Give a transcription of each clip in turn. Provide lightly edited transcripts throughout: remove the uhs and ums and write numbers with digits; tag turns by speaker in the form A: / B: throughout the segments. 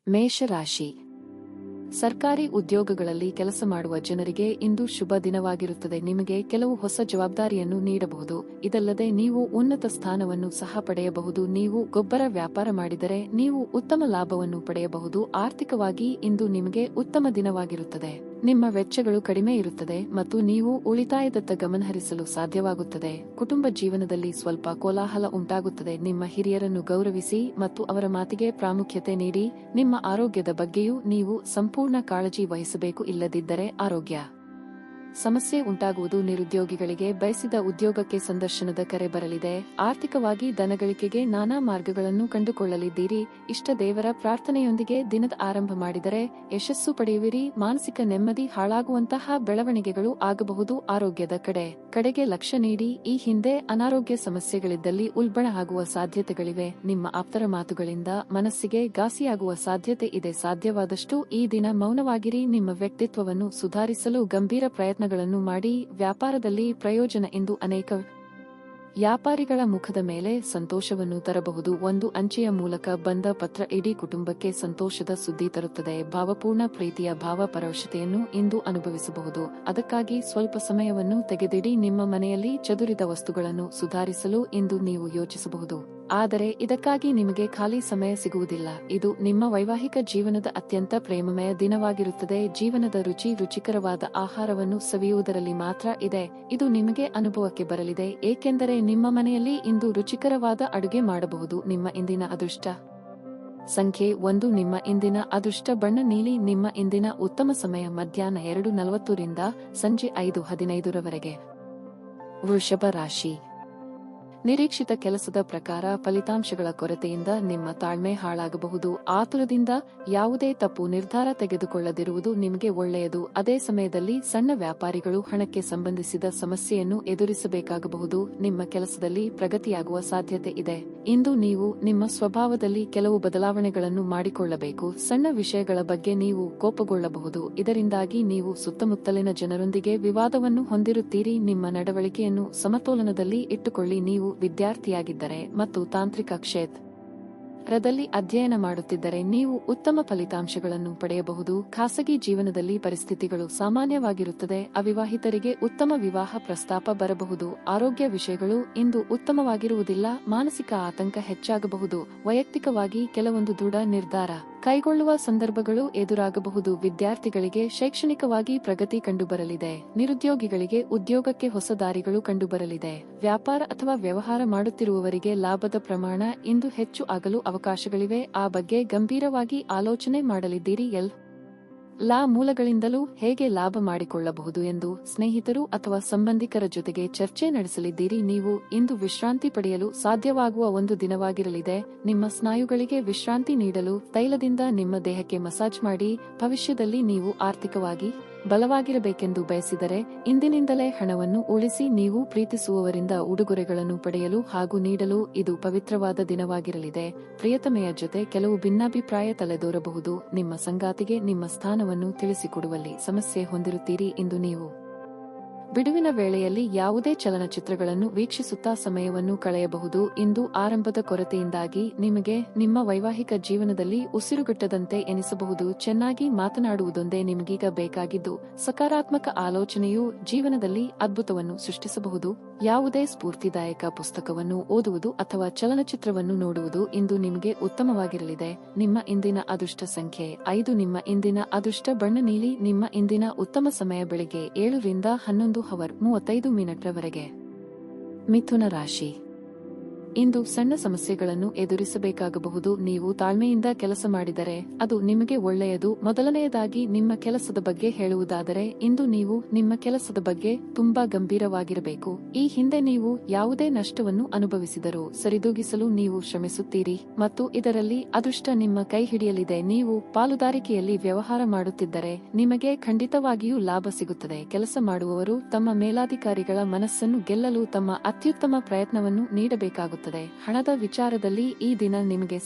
A: ಮೇಷರಾಶಿ. ಸರ್ಕಾರಿ ಉದ್ಯೋಗಗಳಲ್ಲಿ ಕೆಲಸ ಮಾಡುವ ಜನರಿಗೆ ಇಂದು ಶುಭ ದಿನವಾಗಿರುತ್ತದೆ. ನಿಮಗೆ ಕೆಲವು ಹೊಸ ಜವಾಬ್ದಾರಿಯನ್ನು ನೀಡಬಹುದು. ಇದಲ್ಲದೆ ನೀವು ಉನ್ನತ ಸ್ಥಾನವನ್ನು ಸಹ ಪಡೆಯಬಹುದು. ನೀವು ಗೊಬ್ಬರ ವ್ಯಾಪಾರ ಮಾಡಿದರೆ ನೀವು ಉತ್ತಮ ಲಾಭವನ್ನು ಪಡೆಯಬಹುದು. ಆರ್ಥಿಕವಾಗಿ ಇಂದು ನಿಮಗೆ ಉತ್ತಮ ದಿನವಾಗಿರುತ್ತದೆ. ನಿಮ್ಮ ವೆಚ್ಚಗಳು ಕಡಿಮೆ ಇರುತ್ತದೆ ಮತ್ತು ನೀವು ಉಳಿತಾಯದತ್ತ ಗಮನಹರಿಸಲು ಸಾಧ್ಯವಾಗುತ್ತದೆ. ಕುಟುಂಬ ಜೀವನದಲ್ಲಿ ಸ್ವಲ್ಪ ಕೋಲಾಹಲ ಉಂಟಾಗುತ್ತದೆ. ನಿಮ್ಮ ಹಿರಿಯರನ್ನು ಗೌರವಿಸಿ ಮತ್ತು ಅವರ ಮಾತಿಗೆ ಪ್ರಾಮುಖ್ಯತೆ ನೀಡಿ. ನಿಮ್ಮ ಆರೋಗ್ಯದ ಬಗ್ಗೆಯೂ ನೀವು ಸಂಪೂರ್ಣ ಕಾಳಜಿ ವಹಿಸಬೇಕು. ಇಲ್ಲದಿದ್ದರೆ ಆರೋಗ್ಯ ಸಮಸ್ಯೆ ಉಂಟಾಗುವುದು. ನಿರುದ್ಯೋಗಿಗಳಿಗೆ ಬಯಸಿದ ಉದ್ಯೋಗಕ್ಕೆ ಸಂದರ್ಶನದ ಕರೆ ಬರಲಿದೆ. ಆರ್ಥಿಕವಾಗಿ ಧನಗಳಿಕೆಗೆ ನಾನಾ ಮಾರ್ಗಗಳನ್ನು ಕಂಡುಕೊಳ್ಳಲಿದ್ದೀರಿ. ಇಷ್ಟ ದೇವರ ಪ್ರಾರ್ಥನೆಯೊಂದಿಗೆ ದಿನದ ಆರಂಭ ಮಾಡಿದರೆ ಯಶಸ್ಸು ಪಡೆಯುವಿರಿ. ಮಾನಸಿಕ ನೆಮ್ಮದಿ ಹಾಳಾಗುವಂತಹ ಬೆಳವಣಿಗೆಗಳು ಆಗಬಹುದು. ಆರೋಗ್ಯದ ಕಡೆಗೆ ಲಕ್ಷ್ಯ ನೀಡಿ. ಈ ಹಿಂದೆ ಅನಾರೋಗ್ಯ ಸಮಸ್ಯೆಗಳಿದ್ದಲ್ಲಿ ಉಲ್ಬಣ ಆಗುವ ಸಾಧ್ಯತೆಗಳಿವೆ. ನಿಮ್ಮ ಆಪ್ತರ ಮಾತುಗಳಿಂದ ಮನಸ್ಸಿಗೆ ಘಾಸಿಯಾಗುವ ಸಾಧ್ಯತೆ ಇದೆ. ಸಾಧ್ಯವಾದಷ್ಟು ಈ ದಿನ ಮೌನವಾಗಿರಿ. ನಿಮ್ಮ ವ್ಯಕ್ತಿತ್ವವನ್ನು ಸುಧಾರಿಸಲು ಗಂಭೀರ ಪ್ರಯತ್ನಗಳನ್ನು ಮಾಡಿ. ವ್ಯಾಪಾರದಲ್ಲಿ ಪ್ರಯೋಜನ ಇಂದು ಅನೇಕ ವ್ಯಾಪಾರಿಗಳ ಮುಖದ ಮೇಲೆ ಸಂತೋಷವನ್ನು ತರಬಹುದು. ಒಂದು ಅಂಚೆಯ ಮೂಲಕ ಬಂದ ಪತ್ರ ಇಡೀ ಕುಟುಂಬಕ್ಕೆ ಸಂತೋಷದ ಸುದ್ದಿ ತರುತ್ತದೆ. ಭಾವಪೂರ್ಣ ಪ್ರೀತಿಯ ಭಾವಪರವಶತೆಯನ್ನು ಇಂದು ಅನುಭವಿಸಬಹುದು. ಅದಕ್ಕಾಗಿ ಸ್ವಲ್ಪ ಸಮಯವನ್ನು ತೆಗೆದಿಡಿ. ನಿಮ್ಮ ಮನೆಯಲ್ಲಿ ಚದುರಿದ ವಸ್ತುಗಳನ್ನು ಸುಧಾರಿಸಲು ಇಂದು ನೀವು ಯೋಚಿಸಬಹುದು. ಆದರೆ ಇದಕ್ಕಾಗಿ ನಿಮಗೆ ಖಾಲಿ ಸಮಯ ಸಿಗುವುದಿಲ್ಲ. ಇದು ನಿಮ್ಮ ವೈವಾಹಿಕ ಜೀವನದ ಅತ್ಯಂತ ಪ್ರೇಮಮಯ ದಿನವಾಗಿರುತ್ತದೆ. ಜೀವನದ ರುಚಿಕರವಾದ ಆಹಾರವನ್ನು ಸವಿಯುವುದರಲ್ಲಿ ಮಾತ್ರ ಇದೆ. ಇದು ನಿಮಗೆ ಅನುಭವಕ್ಕೆ ಬರಲಿದೆ, ಏಕೆಂದರೆ ನಿಮ್ಮ ಮನೆಯಲ್ಲಿ ಇಂದು ರುಚಿಕರವಾದ ಅಡುಗೆ ಮಾಡಬಹುದು. ನಿಮ್ಮ ಇಂದಿನ ಅದೃಷ್ಟ ಸಂಖ್ಯೆ 1. ನಿಮ್ಮ ಇಂದಿನ ಅದೃಷ್ಟ ಬಣ್ಣ ನೀಲಿ. ನಿಮ್ಮ ಇಂದಿನ ಉತ್ತಮ ಸಮಯ ಮಧ್ಯಾಹ್ನ 2:40 ರಿಂದ ಸಂಜೆ 5:15 ರವರೆಗೆ. ವೃಷಭ ರಾಶಿ. ನಿರೀಕ್ಷಿತ ಕೆಲಸದ ಪ್ರಕಾರ ಫಲಿತಾಂಶಗಳ ಕೊರತೆಯಿಂದ ನಿಮ್ಮ ತಾಳ್ಮೆ ಹಾಳಾಗಬಹುದು. ಆತುರದಿಂದ ಯಾವುದೇ ತಪ್ಪು ನಿರ್ಧಾರ ತೆಗೆದುಕೊಳ್ಳದಿರುವುದು ನಿಮಗೆ ಒಳ್ಳೆಯದು. ಅದೇ ಸಮಯದಲ್ಲಿ ಸಣ್ಣ ವ್ಯಾಪಾರಿಗಳು ಹಣಕ್ಕೆ ಸಂಬಂಧಿಸಿದ ಸಮಸ್ಯೆಯನ್ನು ಎದುರಿಸಬೇಕಾಗಬಹುದು. ನಿಮ್ಮ ಕೆಲಸದಲ್ಲಿ ಪ್ರಗತಿಯಾಗುವ ಸಾಧ್ಯತೆ ಇದೆ. ಇಂದು ನೀವು ನಿಮ್ಮ ಸ್ವಭಾವದಲ್ಲಿ ಕೆಲವು ಬದಲಾವಣೆಗಳನ್ನು ಮಾಡಿಕೊಳ್ಳಬೇಕು. ಸಣ್ಣ ವಿಷಯಗಳ ಬಗ್ಗೆ ನೀವು ಕೋಪಗೊಳ್ಳಬಹುದು. ಇದರಿಂದಾಗಿ ನೀವು ಸುತ್ತಮುತ್ತಲಿನ ಜನರೊಂದಿಗೆ ವಿವಾದವನ್ನು ಹೊಂದಿರುತ್ತೀರಿ. ನಿಮ್ಮ ನಡವಳಿಕೆಯನ್ನು ಸಮತೋಲನದಲ್ಲಿ ಇಟ್ಟುಕೊಳ್ಳಿ. ನೀವು ವಿದ್ಯಾರ್ಥಿಯಾಗಿದ್ದರೆ ಮತ್ತು ತಾಂತ್ರಿಕ ಕ್ಷೇತ್ರದಲ್ಲಿ ಅಧ್ಯಯನ ಮಾಡುತ್ತಿದ್ದರೆ ನೀವು ಉತ್ತಮ ಫಲಿತಾಂಶಗಳನ್ನು ಪಡೆಯಬಹುದು. ಖಾಸಗಿ ಜೀವನದಲ್ಲಿ ಪರಿಸ್ಥಿತಿಗಳು ಸಾಮಾನ್ಯವಾಗಿರುತ್ತದೆ. ಅವಿವಾಹಿತರಿಗೆ ಉತ್ತಮ ವಿವಾಹ ಪ್ರಸ್ತಾಪ ಬರಬಹುದು. ಆರೋಗ್ಯ ವಿಷಯಗಳು ಇಂದು ಉತ್ತಮವಾಗಿರುವುದಿಲ್ಲ. ಮಾನಸಿಕ ಆತಂಕ ಹೆಚ್ಚಾಗಬಹುದು. ವೈಯಕ್ತಿಕವಾಗಿ ಕೆಲವೊಂದು ದೃಢ ನಿರ್ಧಾರ ಕೈಗೊಳ್ಳುವ ಸಂದರ್ಭಗಳು ಎದುರಾಗಬಹುದು. ವಿದ್ಯಾರ್ಥಿಗಳಿಗೆ ಶೈಕ್ಷಣಿಕವಾಗಿ ಪ್ರಗತಿ ಕಂಡುಬರಲಿದೆ. ನಿರುದ್ಯೋಗಿಗಳಿಗೆ ಉದ್ಯೋಗಕ್ಕೆ ಹೊಸ ದಾರಿಗಳು ಕಂಡುಬರಲಿದೆ. ವ್ಯಾಪಾರ ಅಥವಾ ವ್ಯವಹಾರ ಮಾಡುತ್ತಿರುವವರಿಗೆ ಲಾಭದ ಪ್ರಮಾಣ ಇಂದು ಹೆಚ್ಚು ಆಗಲು ಅವಕಾಶಗಳಿವೆ. ಆ ಬಗ್ಗೆ ಗಂಭೀರವಾಗಿ ಆಲೋಚನೆ ಮಾಡಲಿದ್ದೀರಿ. ಎಲ್ಲಾ ಮೂಲಗಳಿಂದಲೂ ಹೇಗೆ ಲಾಭ ಮಾಡಿಕೊಳ್ಳಬಹುದು ಎಂದು ಸ್ನೇಹಿತರು ಅಥವಾ ಸಂಬಂಧಿಕರ ಜೊತೆಗೆ ಚರ್ಚೆ ನಡೆಸಲಿದ್ದೀರಿ. ನೀವು ಇಂದು ವಿಶ್ರಾಂತಿ ಪಡೆಯಲು ಸಾಧ್ಯವಾಗುವ ಒಂದು ದಿನವಾಗಿರಲಿದೆ. ನಿಮ್ಮ ಸ್ನಾಯುಗಳಿಗೆ ವಿಶ್ರಾಂತಿ ನೀಡಲು ತೈಲದಿಂದ ನಿಮ್ಮ ದೇಹಕ್ಕೆ ಮಸಾಜ್ ಮಾಡಿ. ಭವಿಷ್ಯದಲ್ಲಿ ನೀವು ಆರ್ಥಿಕವಾಗಿ ಬಲವಾಗಿರಬೇಕೆಂದು ಬಯಸಿದರೆ ಇಂದಿನಿಂದಲೇ ಹಣವನ್ನು ಉಳಿಸಿ. ನೀವು ಪ್ರೀತಿಸುವವರಿಂದ ಉಡುಗೊರೆಗಳನ್ನು ಪಡೆಯಲು ಹಾಗೂ ನೀಡಲು ಇದು ಪವಿತ್ರವಾದ ದಿನವಾಗಿರಲಿದೆ. ಪ್ರಿಯತಮೆಯ ಜೊತೆ ಕೆಲವು ಭಿನ್ನಾಭಿಪ್ರಾಯ ತಲೆದೋರಬಹುದು. ನಿಮ್ಮ ಸಂಗಾತಿಗೆ ನಿಮ್ಮ ಸ್ಥಾನವನ್ನು ತಿಳಿಸಿಕೊಡುವಲ್ಲಿ ಸಮಸ್ಯೆ ಹೊಂದಿರುತ್ತೀರಿ. ಇಂದು ನೀವು ಬಿಡುವಿನ ವೇಳೆಯಲ್ಲಿ ಯಾವುದೇ ಚಲನಚಿತ್ರಗಳನ್ನು ವೀಕ್ಷಿಸುತ್ತಾ ಸಮಯವನ್ನು ಕಳೆಯಬಹುದು. ಇಂದು ಆರಂಭದ ಕೊರತೆಯಿಂದಾಗಿ ನಿಮಗೆ ನಿಮ್ಮ ವೈವಾಹಿಕ ಜೀವನದಲ್ಲಿ ಉಸಿರುಗಟ್ಟದಂತೆ ಎನಿಸಬಹುದು. ಚೆನ್ನಾಗಿ ಮಾತನಾಡುವುದೊಂದೇ ನಿಮಗೀಗ ಬೇಕಾಗಿದ್ದು, ಸಕಾರಾತ್ಮಕ ಆಲೋಚನೆಯು ಜೀವನದಲ್ಲಿ ಅದ್ಭುತವನ್ನು ಸೃಷ್ಟಿಸಬಹುದು. ಯಾವುದೇ ಸ್ಫೂರ್ತಿದಾಯಕ ಪುಸ್ತಕವನ್ನು ಓದುವುದು ಅಥವಾ ಚಲನಚಿತ್ರವನ್ನು ನೋಡುವುದು ಇಂದು ನಿಮಗೆ ಉತ್ತಮವಾಗಿರಲಿದೆ. ನಿಮ್ಮ ಇಂದಿನ ಅದೃಷ್ಟ ಸಂಖ್ಯೆ 5. ನಿಮ್ಮ ಇಂದಿನ ಅದೃಷ್ಟ ಬಣ್ಣ ನೀಲಿ. ನಿಮ್ಮ ಇಂದಿನ ಉತ್ತಮ ಸಮಯ ಬೆಳಿಗ್ಗೆ 7 ರಿಂದ 11:35 ರವರೆಗೆ. ಮಿಥುನ ರಾಶಿ. ಇಂದು ಸಣ್ಣ ಸಮಸ್ಯೆಗಳನ್ನು ಎದುರಿಸಬೇಕಾಗಬಹುದು. ನೀವು ತಾಳ್ಮೆಯಿಂದ ಕೆಲಸ ಮಾಡಿದರೆ ಅದು ನಿಮಗೆ ಒಳ್ಳೆಯದು. ಮೊದಲನೆಯದಾಗಿ ನಿಮ್ಮ ಕೆಲಸದ ಬಗ್ಗೆ ಹೇಳುವುದಾದರೆ ಇಂದು ನೀವು ನಿಮ್ಮ ಕೆಲಸದ ಬಗ್ಗೆ ತುಂಬಾ ಗಂಭೀರವಾಗಿರಬೇಕು. ಈ ಹಿಂದೆ ನೀವು ಯಾವುದೇ ನಷ್ಟವನ್ನು ಅನುಭವಿಸಿದರೂ ಸರಿದೂಗಿಸಲು ನೀವು ಶ್ರಮಿಸುತ್ತೀರಿ ಮತ್ತು ಇದರಲ್ಲಿ ಅದೃಷ್ಟ ನಿಮ್ಮ ಕೈ ಹಿಡಿಯಲಿದೆ. ನೀವು ಪಾಲುದಾರಿಕೆಯಲ್ಲಿ ವ್ಯವಹಾರ ಮಾಡುತ್ತಿದ್ದರೆ ನಿಮಗೆ ಖಂಡಿತವಾಗಿಯೂ ಲಾಭ ಸಿಗುತ್ತದೆ. ಕೆಲಸ ಮಾಡುವವರು ತಮ್ಮ ಮೇಲಾಧಿಕಾರಿಗಳ ಮನಸ್ಸನ್ನು ಗೆಲ್ಲಲು ತಮ್ಮ ಅತ್ಯುತ್ತಮ ಪ್ರಯತ್ನವನ್ನು ನೀಡಬೇಕಾಗುತ್ತದೆ. ಹಣದ ವಿಚಾರದಲ್ಲಿ ಈ ದಿನ ನಿಮಗೆ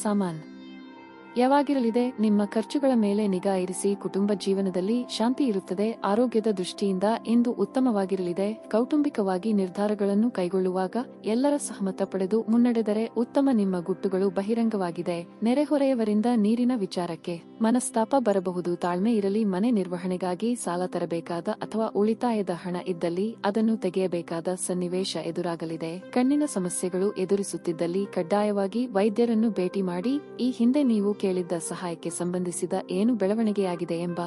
A: ಯಾವಾಗಿರಲಿದೆ. ನಿಮ್ಮ ಖರ್ಚುಗಳ ಮೇಲೆ ನಿಗಾ ಇರಿಸಿ. ಕುಟುಂಬ ಜೀವನದಲ್ಲಿ ಶಾಂತಿ ಇರುತ್ತದೆ. ಆರೋಗ್ಯದ ದೃಷ್ಟಿಯಿಂದ ಇಂದು ಉತ್ತಮವಾಗಿರಲಿದೆ. ಕೌಟುಂಬಿಕವಾಗಿ ನಿರ್ಧಾರಗಳನ್ನು ಕೈಗೊಳ್ಳುವಾಗ ಎಲ್ಲರ ಸಹಮತ ಪಡೆದು ಮುನ್ನಡೆದರೆ ಉತ್ತಮ. ನಿಮ್ಮ ಗುಟ್ಟುಗಳು ಬಹಿರಂಗವಾಗಿದೆ. ನೆರೆಹೊರೆಯವರಿಂದ ನೀರಿನ ವಿಚಾರಕ್ಕೆ ಮನಸ್ತಾಪ ಬರಬಹುದು. ತಾಳ್ಮೆ ಇರಲಿ. ಮನೆ ನಿರ್ವಹಣೆಗಾಗಿ ಸಾಲ ತರಬೇಕಾದ ಅಥವಾ ಉಳಿತಾಯದ ಹಣ ಇದ್ದಲ್ಲಿ ಅದನ್ನು ತೆಗೆಯಬೇಕಾದ ಸನ್ನಿವೇಶ ಎದುರಾಗಲಿದೆ. ಕಣ್ಣಿನ ಸಮಸ್ಯೆಗಳು ಎದುರಿಸುತ್ತಿದ್ದಲ್ಲಿ ಕಡ್ಡಾಯವಾಗಿ ವೈದ್ಯರನ್ನು ಭೇಟಿ ಮಾಡಿ. ಈ ಹಿಂದೆ ನೀವು ಕೇಳಿದ್ದ ಸಹಾಯಕ್ಕೆ ಸಂಬಂಧಿಸಿದ ಏನು ಬೆಳವಣಿಗೆಯಾಗಿದೆ ಎಂಬ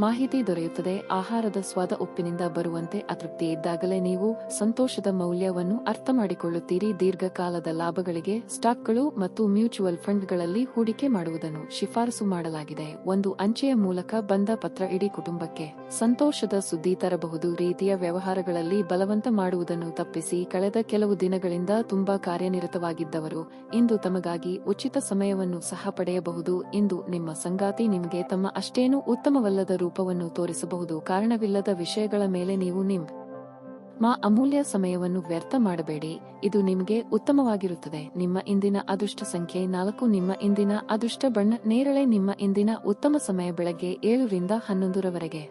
A: ಮಾಹಿತಿ ದೊರೆಯುತ್ತದೆ. ಆಹಾರದ ಸ್ವಾದ ಉಪ್ಪಿನಿಂದ ಬರುವಂತೆ ಅತೃಪ್ತಿ ಇದ್ದಾಗಲೇ ನೀವು ಸಂತೋಷದ ಮೌಲ್ಯವನ್ನು ಅರ್ಥ ಮಾಡಿಕೊಳ್ಳುತ್ತೀರಿ. ದೀರ್ಘಕಾಲದ ಲಾಭಗಳಿಗೆ ಸ್ಟಾಕ್ಗಳು ಮತ್ತು ಮ್ಯೂಚುವಲ್ ಫಂಡ್ಗಳಲ್ಲಿ ಹೂಡಿಕೆ ಮಾಡುವುದನ್ನು ಶಿಫಾರಸು ಮಾಡಲಾಗಿದೆ. ಒಂದು ಅಂಚೆಯ ಮೂಲಕ ಬಂದ ಪತ್ರ ಇಡೀ ಕುಟುಂಬಕ್ಕೆ ಸಂತೋಷದ ಸುದ್ದಿ ತರಬಹುದು. ರೀತಿಯ ವ್ಯವಹಾರಗಳಲ್ಲಿ ಬಲವಂತ ಮಾಡುವುದನ್ನು ತಪ್ಪಿಸಿ. ಕಳೆದ ಕೆಲವು ದಿನಗಳಿಂದ ತುಂಬಾ ಕಾರ್ಯನಿರತವಾಗಿದ್ದವರು ಇಂದು ತಮಗಾಗಿ ಉಚಿತ ಸಮಯವನ್ನು ಸಹ ಪಡೆಯಬಹುದು. ಇಂದು ನಿಮ್ಮ ಸಂಗಾತಿ ನಿಮಗೆ ತಮ್ಮ ಅಷ್ಟೇನೂ ಉತ್ತಮವಲ್ಲದ ರೂಪವನ್ನು ತೋರಿಸಬಹುದು. ಕಾರಣವಿಲ್ಲದ ವಿಷಯಗಳ ಮೇಲೆ ನೀವು ನಿಮ್ಮ ಅಮೂಲ್ಯ ಸಮಯವನ್ನು ವ್ಯರ್ಥ ಮಾಡಬೇಡಿ. ಇದು ನಿಮಗೆ ಉತ್ತಮವಾಗಿರುತ್ತದೆ. ನಿಮ್ಮ ಇಂದಿನ ಅದೃಷ್ಟ ಸಂಖ್ಯೆ 4. ನಿಮ್ಮ ಇಂದಿನ ಅದೃಷ್ಟ ಬಣ್ಣ ನೇರಳೆ. ನಿಮ್ಮ ಇಂದಿನ ಉತ್ತಮ ಸಮಯ ಬೆಳಗ್ಗೆ 7 ರಿಂದ 11 ರವರೆಗೆ.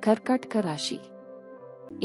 A: ಕರ್ಕಾಟಕ ರಾಶಿ.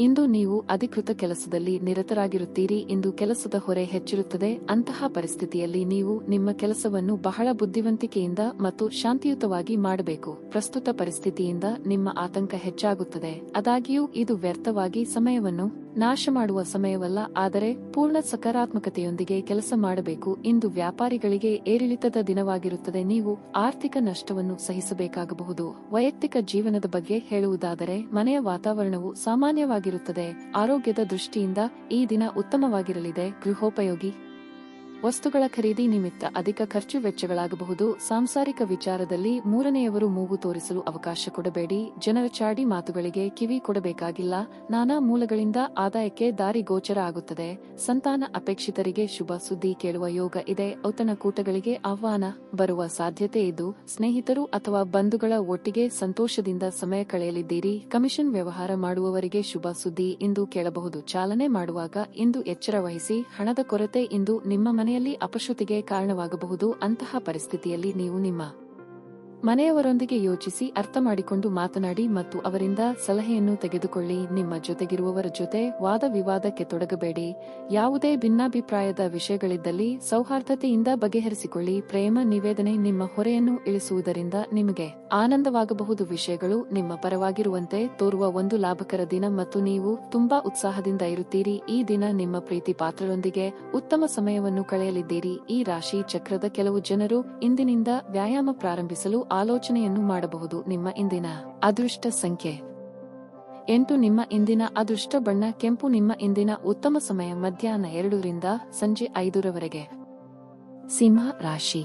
A: ಇಂದು ನೀವು ಅಧಿಕೃತ ಕೆಲಸದಲ್ಲಿ ನಿರತರಾಗಿರುತ್ತೀರಿ. ಇಂದು ಕೆಲಸದ ಹೊರೆ ಹೆಚ್ಚಿರುತ್ತದೆ. ಅಂತಹ ಪರಿಸ್ಥಿತಿಯಲ್ಲಿ ನೀವು ನಿಮ್ಮ ಕೆಲಸವನ್ನು ಬಹಳ ಬುದ್ಧಿವಂತಿಕೆಯಿಂದ ಮತ್ತು ಶಾಂತಿಯುತವಾಗಿ ಮಾಡಬೇಕು. ಪ್ರಸ್ತುತ ಪರಿಸ್ಥಿತಿಯಿಂದ ನಿಮ್ಮ ಆತಂಕ ಹೆಚ್ಚಾಗುತ್ತದೆ. ಆದಾಗ್ಯೂ ಇದು ವ್ಯರ್ಥವಾಗಿ ಸಮಯವನ್ನು ನಾಶ ಮಾಡುವ ಸಮಯವಲ್ಲ, ಆದರೆ ಪೂರ್ಣ ಸಕಾರಾತ್ಮಕತೆಯೊಂದಿಗೆ ಕೆಲಸ ಮಾಡಬೇಕು. ಇಂದು ವ್ಯಾಪಾರಿಗಳಿಗೆ ಏರಿಳಿತದ ದಿನವಾಗಿರುತ್ತದೆ. ನೀವು ಆರ್ಥಿಕ ನಷ್ಟವನ್ನು ಸಹಿಸಬೇಕಾಗಬಹುದು. ವೈಯಕ್ತಿಕ ಜೀವನದ ಬಗ್ಗೆ ಹೇಳುವುದಾದರೆ ಮನೆಯ ವಾತಾವರಣವು ಸಾಮಾನ್ಯವಾಗಿರುತ್ತದೆ. ಆರೋಗ್ಯದ ದೃಷ್ಟಿಯಿಂದ ಈ ದಿನ ಉತ್ತಮವಾಗಿರಲಿದೆ. ಗೃಹೋಪಯೋಗಿ ವಸ್ತುಗಳ ಖರೀದಿ ನಿಮಿತ್ತ ಅಧಿಕ ಖರ್ಚು ವೆಚ್ಚಗಳಾಗಬಹುದು. ಸಾಂಸಾರಿಕ ವಿಚಾರದಲ್ಲಿ ಮೂರನೆಯವರು ಮೂಗು ತೋರಿಸಲು ಅವಕಾಶ ಕೊಡಬೇಡಿ. ಜನರ ಚಾಡಿ ಮಾತುಗಳಿಗೆ ಕಿವಿ ಕೊಡಬೇಕಾಗಿಲ್ಲ. ನಾನಾ ಮೂಲಗಳಿಂದ ಆದಾಯಕ್ಕೆ ದಾರಿ ಗೋಚರ ಆಗುತ್ತದೆ. ಸಂತಾನ ಅಪೇಕ್ಷಿತರಿಗೆ ಶುಭ ಸುದ್ದಿ ಕೇಳುವ ಯೋಗ ಇದೆ. ಔತಣಕೂಟಗಳಿಗೆ ಆಹ್ವಾನ ಬರುವ ಸಾಧ್ಯತೆ ಇದ್ದು ಸ್ನೇಹಿತರು ಅಥವಾ ಬಂಧುಗಳ ಒಟ್ಟಿಗೆ ಸಂತೋಷದಿಂದ ಸಮಯ ಕಳೆಯಲಿದ್ದೀರಿ. ಕಮಿಷನ್ ವ್ಯವಹಾರ ಮಾಡುವವರಿಗೆ ಶುಭ ಸುದ್ದಿ ಇಂದು ಕೇಳಬಹುದು. ಚಾಲನೆ ಮಾಡುವಾಗ ಇಂದು ಎಚ್ಚರ ವಹಿಸಿ. ಹಣದ ಕೊರತೆ ಇಂದು ನಿಮ್ಮ ಮನೆಯಲ್ಲಿ ಅಪಶ್ರುತಿಗೆ ಕಾರಣವಾಗಬಹುದು. ಅಂತಹ ಪರಿಸ್ಥಿತಿಯಲ್ಲಿ ನೀವು ನಿಮ್ಮ ಮನೆಯವರೊಂದಿಗೆ ಯೋಚಿಸಿ ಅರ್ಥ ಮಾಡಿಕೊಂಡು ಮಾತನಾಡಿ ಮತ್ತು ಅವರಿಂದ ಸಲಹೆಯನ್ನು ತೆಗೆದುಕೊಳ್ಳಿ. ನಿಮ್ಮ ಜೊತೆಗಿರುವವರ ಜೊತೆ ವಾದ ವಿವಾದಕ್ಕೆ ತೊಡಗಬೇಡಿ. ಯಾವುದೇ ಭಿನ್ನಾಭಿಪ್ರಾಯದ ವಿಷಯಗಳಿದ್ದಲ್ಲಿ ಸೌಹಾರ್ದತೆಯಿಂದ ಬಗೆಹರಿಸಿಕೊಳ್ಳಿ. ಪ್ರೇಮ ನಿವೇದನೆ ನಿಮ್ಮ ಹೊರೆಯನ್ನು ಇಳಿಸುವುದರಿಂದ ನಿಮಗೆ ಆನಂದವಾಗಬಹುದು. ವಿಷಯಗಳು ನಿಮ್ಮ ಪರವಾಗಿರುವಂತೆ ತೋರುವ ಒಂದು ಲಾಭಕರ ದಿನ ಮತ್ತು ನೀವು ತುಂಬಾ ಉತ್ಸಾಹದಿಂದ ಇರುತ್ತೀರಿ. ಈ ದಿನ ನಿಮ್ಮ ಪ್ರೀತಿ ಪಾತ್ರರೊಂದಿಗೆ ಉತ್ತಮ ಸಮಯವನ್ನು ಕಳೆಯಲಿದ್ದೀರಿ. ಈ ರಾಶಿ ಚಕ್ರದ ಕೆಲವು ಜನರು ಇಂದಿನಿಂದ ವ್ಯಾಯಾಮ ಪ್ರಾರಂಭಿಸಲು ಆಲೋಚನೆಯನ್ನು ಮಾಡಬಹುದು. ನಿಮ್ಮ ಇಂದಿನ ಅದೃಷ್ಟ ಸಂಖ್ಯೆ 8. ನಿಮ್ಮ ಇಂದಿನ ಅದೃಷ್ಟ ಬಣ್ಣ ಕೆಂಪು. ನಿಮ್ಮ ಇಂದಿನ ಉತ್ತಮ ಸಮಯ ಮಧ್ಯಾಹ್ನ 2 ರಿಂದ ಸಂಜೆ 5 ರವರೆಗೆ. ಸಿಂಹ ರಾಶಿ.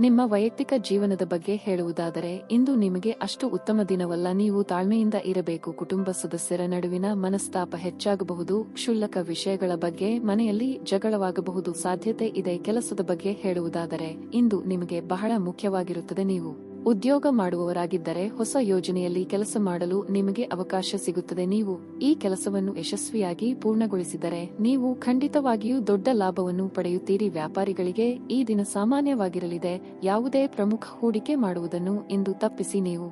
A: ನಿಮ್ಮ ವೈಯಕ್ತಿಕ ಜೀವನದ ಬಗ್ಗೆ ಹೇಳುವುದಾದರೆ ಇಂದು ನಿಮಗೆ ಅಷ್ಟು ಉತ್ತಮ ದಿನವಲ್ಲ. ನೀವು ತಾಳ್ಮೆಯಿಂದ ಇರಬೇಕು. ಕುಟುಂಬ ಸದಸ್ಯರ ನಡುವಿನ ಮನಸ್ತಾಪ ಹೆಚ್ಚಾಗಬಹುದು. ಕ್ಷುಲ್ಲಕ ವಿಷಯಗಳ ಬಗ್ಗೆ ಮನೆಯಲ್ಲಿ ಜಗಳವಾಗಬಹುದು ಸಾಧ್ಯತೆ ಇದೆ. ಕೆಲಸದ ಬಗ್ಗೆ ಹೇಳುವುದಾದರೆ ಇಂದು ನಿಮಗೆ ಬಹಳ ಮುಖ್ಯವಾಗಿರುತ್ತದೆ. ನೀವು ಉದ್ಯೋಗ ಮಾಡುವವರಾಗಿದ್ದರೆ ಹೊಸ ಯೋಜನೆಯಲ್ಲಿ ಕೆಲಸ ಮಾಡಲು ನಿಮಗೆ ಅವಕಾಶ ಸಿಗುತ್ತದೆ. ನೀವು ಈ ಕೆಲಸವನ್ನು ಯಶಸ್ವಿಯಾಗಿ ಪೂರ್ಣಗೊಳಿಸಿದರೆ ನೀವು ಖಂಡಿತವಾಗಿಯೂ ದೊಡ್ಡ ಲಾಭವನ್ನು ಪಡೆಯುತ್ತೀರಿ. ವ್ಯಾಪಾರಿಗಳಿಗೆ ಈ ದಿನ ಸಾಮಾನ್ಯವಾಗಿರಲಿದೆ. ಯಾವುದೇ ಪ್ರಮುಖ ಹೂಡಿಕೆ ಮಾಡುವುದನ್ನು ಇಂದು ತಪ್ಪಿಸಿ. ನೀವು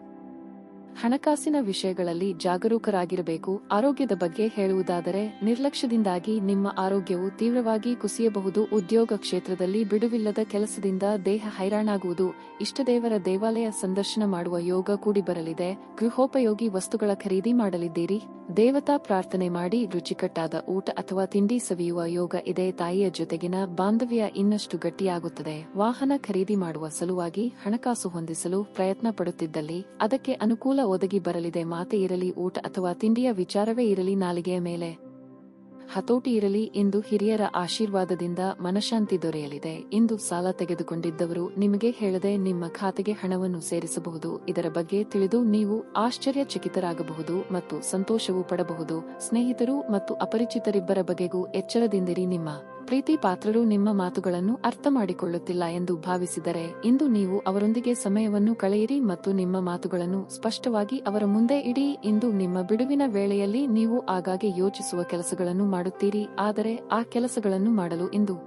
A: ಹಣಕಾಸಿನ ವಿಷಯಗಳಲ್ಲಿ ಜಾಗರೂಕರಾಗಿರಬೇಕು. ಆರೋಗ್ಯದ ಬಗ್ಗೆ ಹೇಳುವುದಾದರೆ ನಿರ್ಲಕ್ಷ್ಯದಿಂದಾಗಿ ನಿಮ್ಮ ಆರೋಗ್ಯವು ತೀವ್ರವಾಗಿ ಕುಸಿಯಬಹುದು. ಉದ್ಯೋಗ ಕ್ಷೇತ್ರದಲ್ಲಿ ಬಿಡುವಿಲ್ಲದ ಕೆಲಸದಿಂದ ದೇಹ ಹೈರಾಣಾಗುವುದು. ಇಷ್ಟದೇವರ ದೇವಾಲಯ ಸಂದರ್ಶನ ಮಾಡುವ ಯೋಗ ಕೂಡಿ ಬರಲಿದೆ. ಗೃಹೋಪಯೋಗಿ ವಸ್ತುಗಳ ಖರೀದಿ ಮಾಡಲಿದ್ದೀರಿ. ದೇವತಾ ಪ್ರಾರ್ಥನೆ ಮಾಡಿ ರುಚಿಕಟ್ಟಾದ ಊಟ ಅಥವಾ ತಿಂಡಿ ಸವಿಯುವ ಯೋಗ ಇದೆ. ತಾಯಿಯ ಜೊತೆಗಿನ ಬಾಂಧವ್ಯ ಇನ್ನಷ್ಟು ಗಟ್ಟಿಯಾಗುತ್ತದೆ. ವಾಹನ ಖರೀದಿ ಮಾಡುವ ಸಲುವಾಗಿ ಹಣಕಾಸು ಹೊಂದಿಸಲು ಪ್ರಯತ್ನ ಪಡುತ್ತಿದ್ದಲ್ಲಿ ಅದಕ್ಕೆ ಅನುಕೂಲ ಒದಗಿ ಬರಲಿದೆ. ಮಾತೆ ಇರಲಿ, ಊಟ ಅಥವಾ ತಿಂಡಿಯ ವಿಚಾರವೇ ಇರಲಿ, ನಾಲಿಗೆಯ ಮೇಲೆ ಹತೋಟಿ ಇರಲಿ. ಇಂದು ಹಿರಿಯರ ಆಶೀರ್ವಾದದಿಂದ ಮನಶಾಂತಿ ದೊರೆಯಲಿದೆ. ಇಂದು ಸಾಲ ತೆಗೆದುಕೊಂಡಿದ್ದವರು ನಿಮಗೆ ಹೇಳದೆ ನಿಮ್ಮ ಖಾತೆಗೆ ಹಣವನ್ನು ಸೇರಿಸಬಹುದು. ಇದರ ಬಗ್ಗೆ ತಿಳಿದು ನೀವು ಆಶ್ಚರ್ಯಚಕಿತರಾಗಬಹುದು ಮತ್ತು ಸಂತೋಷವೂ ಪಡಬಹುದು. ಸ್ನೇಹಿತರು ಮತ್ತು ಅಪರಿಚಿತರಿಬ್ಬರ ಬಗೆಗೂ ಎಚ್ಚರದಿಂದಿರಿ. ನಿಮ್ಮ ಪ್ರೀತಿ ಪಾತ್ರರು ನಿಮ್ಮ ಮಾತುಗಳನ್ನು ಅರ್ಥ ಮಾಡಿಕೊಳ್ಳುತ್ತಿಲ್ಲ ಎಂದು ಭಾವಿಸಿದರೆ ಇಂದು ನೀವು ಅವರೊಂದಿಗೆ ಸಮಯವನ್ನು ಕಳೆಯಿರಿ ಮತ್ತು ನಿಮ್ಮ ಮಾತುಗಳನ್ನು ಸ್ಪಷ್ಟವಾಗಿ ಅವರ ಮುಂದೆ ಇಡಿ. ಇಂದು ನಿಮ್ಮ ಬಿಡುವಿನ ವೇಳೆಯಲ್ಲಿ ನೀವು ಆಗಾಗ್ಗೆ ಯೋಚಿಸುವ ಕೆಲಸಗಳನ್ನು ಮಾಡುತ್ತೀರಿ, ಆದರೆ ಆ ಕೆಲಸಗಳನ್ನು ಮಾಡಲು ಇಂದು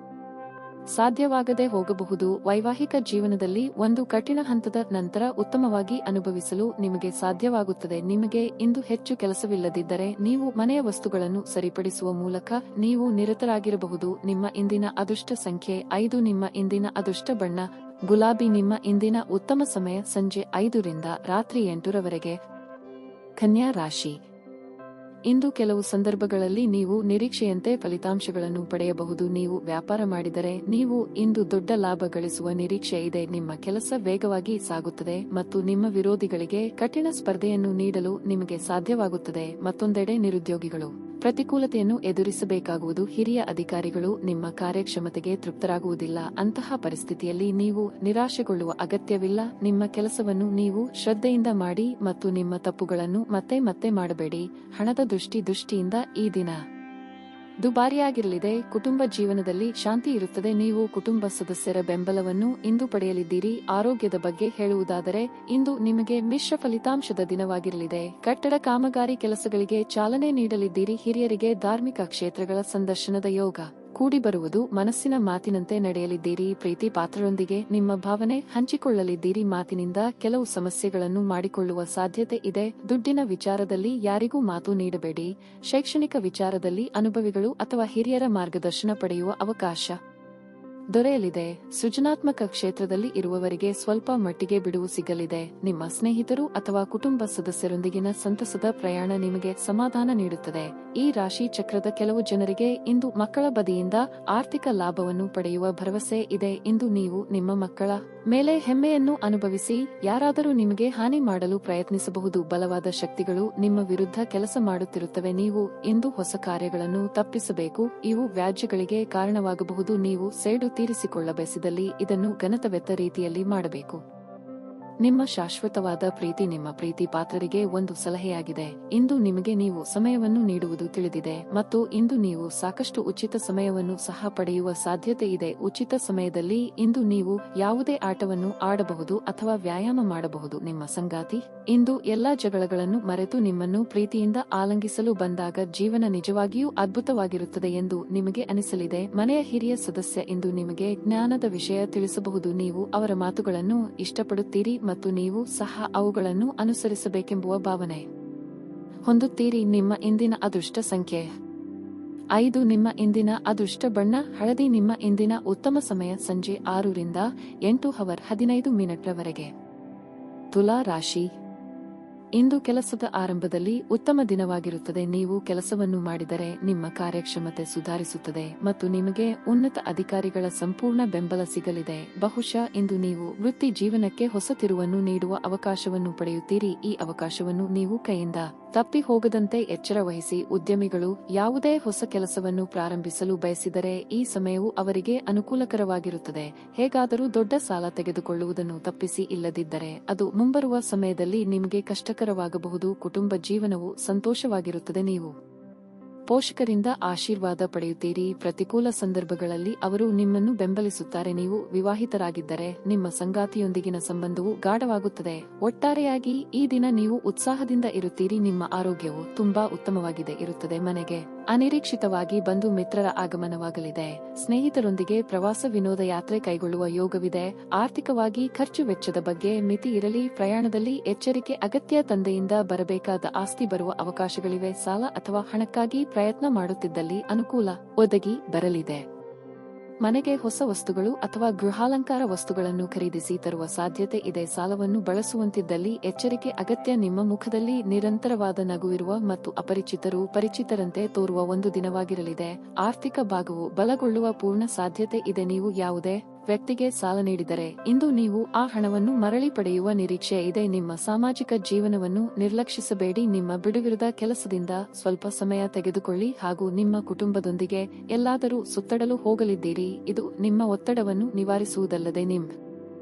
A: ಸಾಧ್ಯವಾಗದೆ ಹೋಗಬಹುದು. ವೈವಾಹಿಕ ಜೀವನದಲ್ಲಿ ಒಂದು ಕಠಿಣ ಹಂತದ ನಂತರ ಉತ್ತಮವಾಗಿ ಅನುಭವಿಸಲು ನಿಮಗೆ ಸಾಧ್ಯವಾಗುತ್ತದೆ. ನಿಮಗೆ ಇಂದು ಹೆಚ್ಚು ಕೆಲಸವಿಲ್ಲದಿದ್ದರೆ ನೀವು ಮನೆಯ ವಸ್ತುಗಳನ್ನು ಸರಿಪಡಿಸುವ ಮೂಲಕ ನೀವು ನಿರತರಾಗಿರಬಹುದು. ನಿಮ್ಮ ಇಂದಿನ ಅದೃಷ್ಟ ಸಂಖ್ಯೆ 5. ನಿಮ್ಮ ಇಂದಿನ ಅದೃಷ್ಟ ಬಣ್ಣ ಗುಲಾಬಿ. ನಿಮ್ಮ ಇಂದಿನ ಉತ್ತಮ ಸಮಯ ಸಂಜೆ 5 ರಿಂದ ರಾತ್ರಿ 8 ರವರೆಗೆ. ಕನ್ಯಾ ರಾಶಿ. ಇಂದು ಕೆಲವು ಸಂದರ್ಭಗಳಲ್ಲಿ ನೀವು ನಿರೀಕ್ಷೆಯಂತೆ ಫಲಿತಾಂಶಗಳನ್ನು ಪಡೆಯಬಹುದು. ನೀವು ವ್ಯಾಪಾರ ಮಾಡಿದರೆ ನೀವು ಇಂದು ದೊಡ್ಡ ಲಾಭ ಗಳಿಸುವ ನಿರೀಕ್ಷೆ ಇದೆ. ನಿಮ್ಮ ಕೆಲಸ ವೇಗವಾಗಿ ಸಾಗುತ್ತದೆ ಮತ್ತು ನಿಮ್ಮ ವಿರೋಧಿಗಳಿಗೆ ಕಠಿಣ ಸ್ಪರ್ಧೆಯನ್ನು ನೀಡಲು ನಿಮಗೆ ಸಾಧ್ಯವಾಗುತ್ತದೆ. ಮತ್ತೊಂದೆಡೆ ನಿರುದ್ಯೋಗಿಗಳು ಪ್ರತಿಕೂಲತೆಯನ್ನು ಎದುರಿಸಬೇಕಾಗುವುದು. ಹಿರಿಯ ಅಧಿಕಾರಿಗಳು ನಿಮ್ಮ ಕಾರ್ಯಕ್ಷಮತೆಗೆ ತೃಪ್ತರಾಗುವುದಿಲ್ಲ. ಅಂತಹ ಪರಿಸ್ಥಿತಿಯಲ್ಲಿ ನೀವು ನಿರಾಶೆಗೊಳ್ಳುವ ಅಗತ್ಯವಿಲ್ಲ. ನಿಮ್ಮ ಕೆಲಸವನ್ನು ನೀವು ಶ್ರದ್ಧೆಯಿಂದ ಮಾಡಿ ಮತ್ತು ನಿಮ್ಮ ತಪ್ಪುಗಳನ್ನು ಮತ್ತೆ ಮತ್ತೆ ಮಾಡಬೇಡಿ. ಹಣದ ದೃಷ್ಟಿಯಿಂದ ಈ ದಿನ ದುಬಾರಿಯಾಗಿರಲಿದೆ. ಕುಟುಂಬ ಜೀವನದಲ್ಲಿ ಶಾಂತಿ ಇರುತ್ತದೆ. ನೀವು ಕುಟುಂಬ ಸದಸ್ಯರ ಬೆಂಬಲವನ್ನು ಇಂದು ಪಡೆಯಲಿದ್ದೀರಿ. ಆರೋಗ್ಯದ ಬಗ್ಗೆ ಹೇಳುವುದಾದರೆ ಇಂದು ನಿಮಗೆ ಮಿಶ್ರ ಫಲಿತಾಂಶದ ದಿನವಾಗಿರಲಿದೆ. ಕಟ್ಟಡ ಕಾಮಗಾರಿ ಕೆಲಸಗಳಿಗೆ ಚಾಲನೆ ನೀಡಲಿದ್ದೀರಿ. ಹಿರಿಯರಿಗೆ ಧಾರ್ಮಿಕ ಕ್ಷೇತ್ರಗಳ ಸಂದರ್ಶನದ ಯೋಗ ಕೂಡಿ ಬರುವುದು. ಮನಸ್ಸಿನ ಮಾತಿನಂತೆ ನಡೆಯಲಿದ್ದೀರಿ. ಪ್ರೀತಿ ಪಾತ್ರರೊಂದಿಗೆ ನಿಮ್ಮ ಭಾವನೆ ಹಂಚಿಕೊಳ್ಳಲಿದ್ದೀರಿ. ಮಾತಿನಿಂದ ಕೆಲವು ಸಮಸ್ಯೆಗಳನ್ನು ಮಾಡಿಕೊಳ್ಳುವ ಸಾಧ್ಯತೆ ಇದೆ. ದುಡ್ಡಿನ ವಿಚಾರದಲ್ಲಿ ಯಾರಿಗೂ ಮಾತು ನೀಡಬೇಡಿ. ಶೈಕ್ಷಣಿಕ ವಿಚಾರದಲ್ಲಿ ಅನುಭವಿಗಳು ಅಥವಾ ಹಿರಿಯರ ಮಾರ್ಗದರ್ಶನ ಪಡೆಯುವ ಅವಕಾಶ ದೊರೆಯಲಿದೆ. ಸೃಜನಾತ್ಮಕ ಕ್ಷೇತ್ರದಲ್ಲಿ ಇರುವವರಿಗೆ ಸ್ವಲ್ಪ ಮಟ್ಟಿಗೆ ಬಿಡುವು ಸಿಗಲಿದೆ. ನಿಮ್ಮ ಸ್ನೇಹಿತರು ಅಥವಾ ಕುಟುಂಬ ಸದಸ್ಯರೊಂದಿಗಿನ ಸಂತಸದ ಪ್ರಯಾಣ ನಿಮಗೆ ಸಮಾಧಾನ ನೀಡುತ್ತದೆ. ಈ ರಾಶಿ ಚಕ್ರದ ಕೆಲವು ಜನರಿಗೆ ಇಂದು ಮಕ್ಕಳ ಬದಿಯಿಂದ ಆರ್ಥಿಕ ಲಾಭವನ್ನು ಪಡೆಯುವ ಭರವಸೆ ಇದೆ. ಇಂದು ನೀವು ನಿಮ್ಮ ಮಕ್ಕಳ ಮೇಲೆ ಹೆಮ್ಮೆಯನ್ನು ಅನುಭವಿಸಿ. ಯಾರಾದರೂ ನಿಮಗೆ ಹಾನಿ ಮಾಡಲು ಪ್ರಯತ್ನಿಸಬಹುದು. ಬಲವಾದ ಶಕ್ತಿಗಳು ನಿಮ್ಮ ವಿರುದ್ಧ ಕೆಲಸ ಮಾಡುತ್ತಿರುತ್ತವೆ. ನೀವು ಇಂದು ಹೊಸ ಕಾರ್ಯಗಳನ್ನು ತಪ್ಪಿಸಬೇಕು. ಇವು ವ್ಯಾಜ್ಯಗಳಿಗೆ ಕಾರಣವಾಗಬಹುದು. ನೀವು ಸೇಡು ತೀರಿಸಿಕೊಳ್ಳಬಯಸಿದಲ್ಲಿ ಇದನ್ನು ಘನತವೆತ್ತ ರೀತಿಯಲ್ಲಿ ಮಾಡಬೇಕು. ನಿಮ್ಮ ಶಾಶ್ವತವಾದ ಪ್ರೀತಿ ನಿಮ್ಮ ಪ್ರೀತಿ ಪಾತ್ರರಿಗೆ ಒಂದು ಸಲಹೆಯಾಗಿದೆ. ಇಂದು ನಿಮಗೆ ನೀವು ಸಮಯವನ್ನು ನೀಡುವುದು ತಿಳಿದಿದೆ ಮತ್ತು ಇಂದು ನೀವು ಸಾಕಷ್ಟು ಉಚಿತ ಸಮಯವನ್ನು ಸಹ ಪಡೆಯುವ ಸಾಧ್ಯತೆ ಇದೆ. ಉಚಿತ ಸಮಯದಲ್ಲಿ ಇಂದು ನೀವು ಯಾವುದೇ ಆಟವನ್ನು ಆಡಬಹುದು ಅಥವಾ ವ್ಯಾಯಾಮ ಮಾಡಬಹುದು. ನಿಮ್ಮ ಸಂಗಾತಿ ಇಂದು ಎಲ್ಲಾ ಜಗಳಗಳನ್ನು ಮರೆತು ನಿಮ್ಮನ್ನು ಪ್ರೀತಿಯಿಂದ ಆಲಂಗಿಸಲು ಬಂದಾಗ ಜೀವನ ನಿಜವಾಗಿಯೂ ಅದ್ಭುತವಾಗಿರುತ್ತದೆ ಎಂದು ನಿಮಗೆ ಅನಿಸಲಿದೆ. ಮನೆಯ ಹಿರಿಯ ಸದಸ್ಯ ಇಂದು ನಿಮಗೆ ಜ್ಞಾನದ ವಿಷಯ ತಿಳಿಸಬಹುದು. ನೀವು ಅವರ ಮಾತುಗಳನ್ನು ಇಷ್ಟಪಡುತ್ತೀರಿ ಮತ್ತು ನೀವು ಸಹ ಅವುಗಳನ್ನು ಅನುಸರಿಸಬೇಕೆಂಬುವ ಭಾವನೆ ಹೊಂದುತ್ತೀರಿ. ನಿಮ್ಮ ಇಂದಿನ ಅದೃಷ್ಟ ಸಂಖ್ಯೆ 5. ನಿಮ್ಮ ಇಂದಿನ ಅದೃಷ್ಟ ಬಣ್ಣ ಹಳದಿ. ನಿಮ್ಮ ಇಂದಿನ ಉತ್ತಮ ಸಮಯ ಸಂಜೆ 6 ರಿಂದ 8:15 ರವರೆಗೆ. ತುಲಾ ರಾಶಿ. ಇಂದು ಕೆಲಸದ ಆರಂಭದಲ್ಲಿ ಉತ್ತಮ ದಿನವಾಗಿರುತ್ತದೆ. ನೀವು ಕೆಲಸವನ್ನು ಮಾಡಿದರೆ ನಿಮ್ಮ ಕಾರ್ಯಕ್ಷಮತೆ ಸುಧಾರಿಸುತ್ತದೆ ಮತ್ತು ನಿಮಗೆ ಉನ್ನತ ಅಧಿಕಾರಿಗಳ ಸಂಪೂರ್ಣ ಬೆಂಬಲ ಸಿಗಲಿದೆ. ಬಹುಶಃ ಇಂದು ನೀವು ವೃತ್ತಿ ಜೀವನಕ್ಕೆ ಹೊಸ ತಿರುವನ್ನು ನೀಡುವ ಅವಕಾಶವನ್ನು ಪಡೆಯುತ್ತೀರಿ. ಈ ಅವಕಾಶವನ್ನು ನೀವು ಕೈಯಿಂದ ತಪ್ಪಿ ಹೋಗದಂತೆ ಎಚ್ಚರ ವಹಿಸಿ. ಉದ್ಯಮಿಗಳು ಯಾವುದೇ ಹೊಸ ಕೆಲಸವನ್ನು ಪ್ರಾರಂಭಿಸಲು ಬಯಸಿದರೆ ಈ ಸಮಯವು ಅವರಿಗೆ ಅನುಕೂಲಕರವಾಗಿರುತ್ತದೆ. ಹೇಗಾದರೂ ದೊಡ್ಡ ಸಾಲ ತೆಗೆದುಕೊಳ್ಳುವುದನ್ನು ತಪ್ಪಿಸಿ. ಇಲ್ಲದಿದ್ದರೆ ಅದು ಮುಂಬರುವ ಸಮಯದಲ್ಲಿ ನಿಮಗೆ ಕಷ್ಟಕರವಾಗಬಹುದು. ಕುಟುಂಬ ಜೀವನವು ಸಂತೋಷವಾಗಿರುತ್ತದೆ. ನೀವು ಪೋಷಕರಿಂದ ಆಶೀರ್ವಾದ ಪಡೆಯುತ್ತೀರಿ. ಪ್ರತಿಕೂಲ ಸಂದರ್ಭಗಳಲ್ಲಿ ಅವರು ನಿಮ್ಮನ್ನು ಬೆಂಬಲಿಸುತ್ತಾರೆ. ನೀವು ವಿವಾಹಿತರಾಗಿದ್ದರೆ ನಿಮ್ಮ ಸಂಗಾತಿಯೊಂದಿಗಿನ ಸಂಬಂಧವು ಗಾಢವಾಗುತ್ತದೆ. ಒಟ್ಟಾರೆಯಾಗಿ ಈ ದಿನ ನೀವು ಉತ್ಸಾಹದಿಂದ ಇರುತ್ತೀರಿ. ನಿಮ್ಮ ಆರೋಗ್ಯವು ತುಂಬಾ ಉತ್ತಮವಾಗಿದೆ ಇರುತ್ತದೆ. ಮನೆಗೆ ಅನಿರೀಕ್ಷಿತವಾಗಿ ಬಂಧು ಮಿತ್ರರ ಆಗಮನವಾಗಲಿದೆ. ಸ್ನೇಹಿತರೊಂದಿಗೆ ಪ್ರವಾಸ ವಿನೋದ ಯಾತ್ರೆ ಕೈಗೊಳ್ಳುವ ಯೋಗವಿದೆ. ಆರ್ಥಿಕವಾಗಿ ಖರ್ಚು ವೆಚ್ಚದ ಬಗ್ಗೆ ಮಿತಿ ಇರಲಿ. ಪ್ರಯಾಣದಲ್ಲಿ ಎಚ್ಚರಿಕೆ ಅಗತ್ಯ. ತಂದೆಯಿಂದ ಬರಬೇಕಾದ ಆಸ್ತಿ ಬರುವ ಅವಕಾಶಗಳಿವೆ. ಸಾಲ ಅಥವಾ ಹಣಕ್ಕಾಗಿ ಪ್ರಯತ್ನ ಮಾಡುತ್ತಿದ್ದಲ್ಲಿ ಅನುಕೂಲ ಒದಗಿ ಬರಲಿದೆ. ಮನೆಗೆ ಹೊಸ ವಸ್ತುಗಳು ಅಥವಾ ಗೃಹಾಲಂಕಾರ ವಸ್ತುಗಳನ್ನು ಖರೀದಿಸಿ ತರುವ ಸಾಧ್ಯತೆ ಇದೆ. ಸಾಲವನ್ನು ಬಳಸುವಂತಿದ್ದಲ್ಲಿ ಎಚ್ಚರಿಕೆ ಅಗತ್ಯ. ನಿಮ್ಮ ಮುಖದಲ್ಲಿ ನಿರಂತರವಾದ ನಗುವಿರುವ ಮತ್ತು ಅಪರಿಚಿತರು ಪರಿಚಿತರಂತೆ ತೋರುವ ಒಂದು ದಿನವಾಗಿರಲಿದೆ. ಆರ್ಥಿಕ ಭಾಗವು ಬಲಗೊಳ್ಳುವ ಪೂರ್ಣ ಸಾಧ್ಯತೆ ಇದೆ. ನೀವು ಯಾವುದೇ ವ್ಯಕ್ತಿಗೆ ಸಾಲ ನೀಡಿದರೆ ಇಂದು ನೀವು ಆ ಹಣವನ್ನು ಮರಳಿ ಪಡೆಯುವ ನಿರೀಕ್ಷೆ ಇದೆ. ನಿಮ್ಮ ಸಾಮಾಜಿಕ ಜೀವನವನ್ನು ನಿರ್ಲಕ್ಷಿಸಬೇಡಿ. ನಿಮ್ಮ ಬಿಡುವಿರದ ಕೆಲಸದಿಂದ ಸ್ವಲ್ಪ ಸಮಯ ತೆಗೆದುಕೊಳ್ಳಿ ಹಾಗೂ ನಿಮ್ಮ ಕುಟುಂಬದೊಂದಿಗೆ ಎಲ್ಲಾದರೂ ಸುತ್ತಡಲು ಹೋಗಲಿದ್ದೀರಿ. ಇದು ನಿಮ್ಮ ಒತ್ತಡವನ್ನು ನಿವಾರಿಸುವುದಲ್ಲದೆ ನಿಮ್ಮ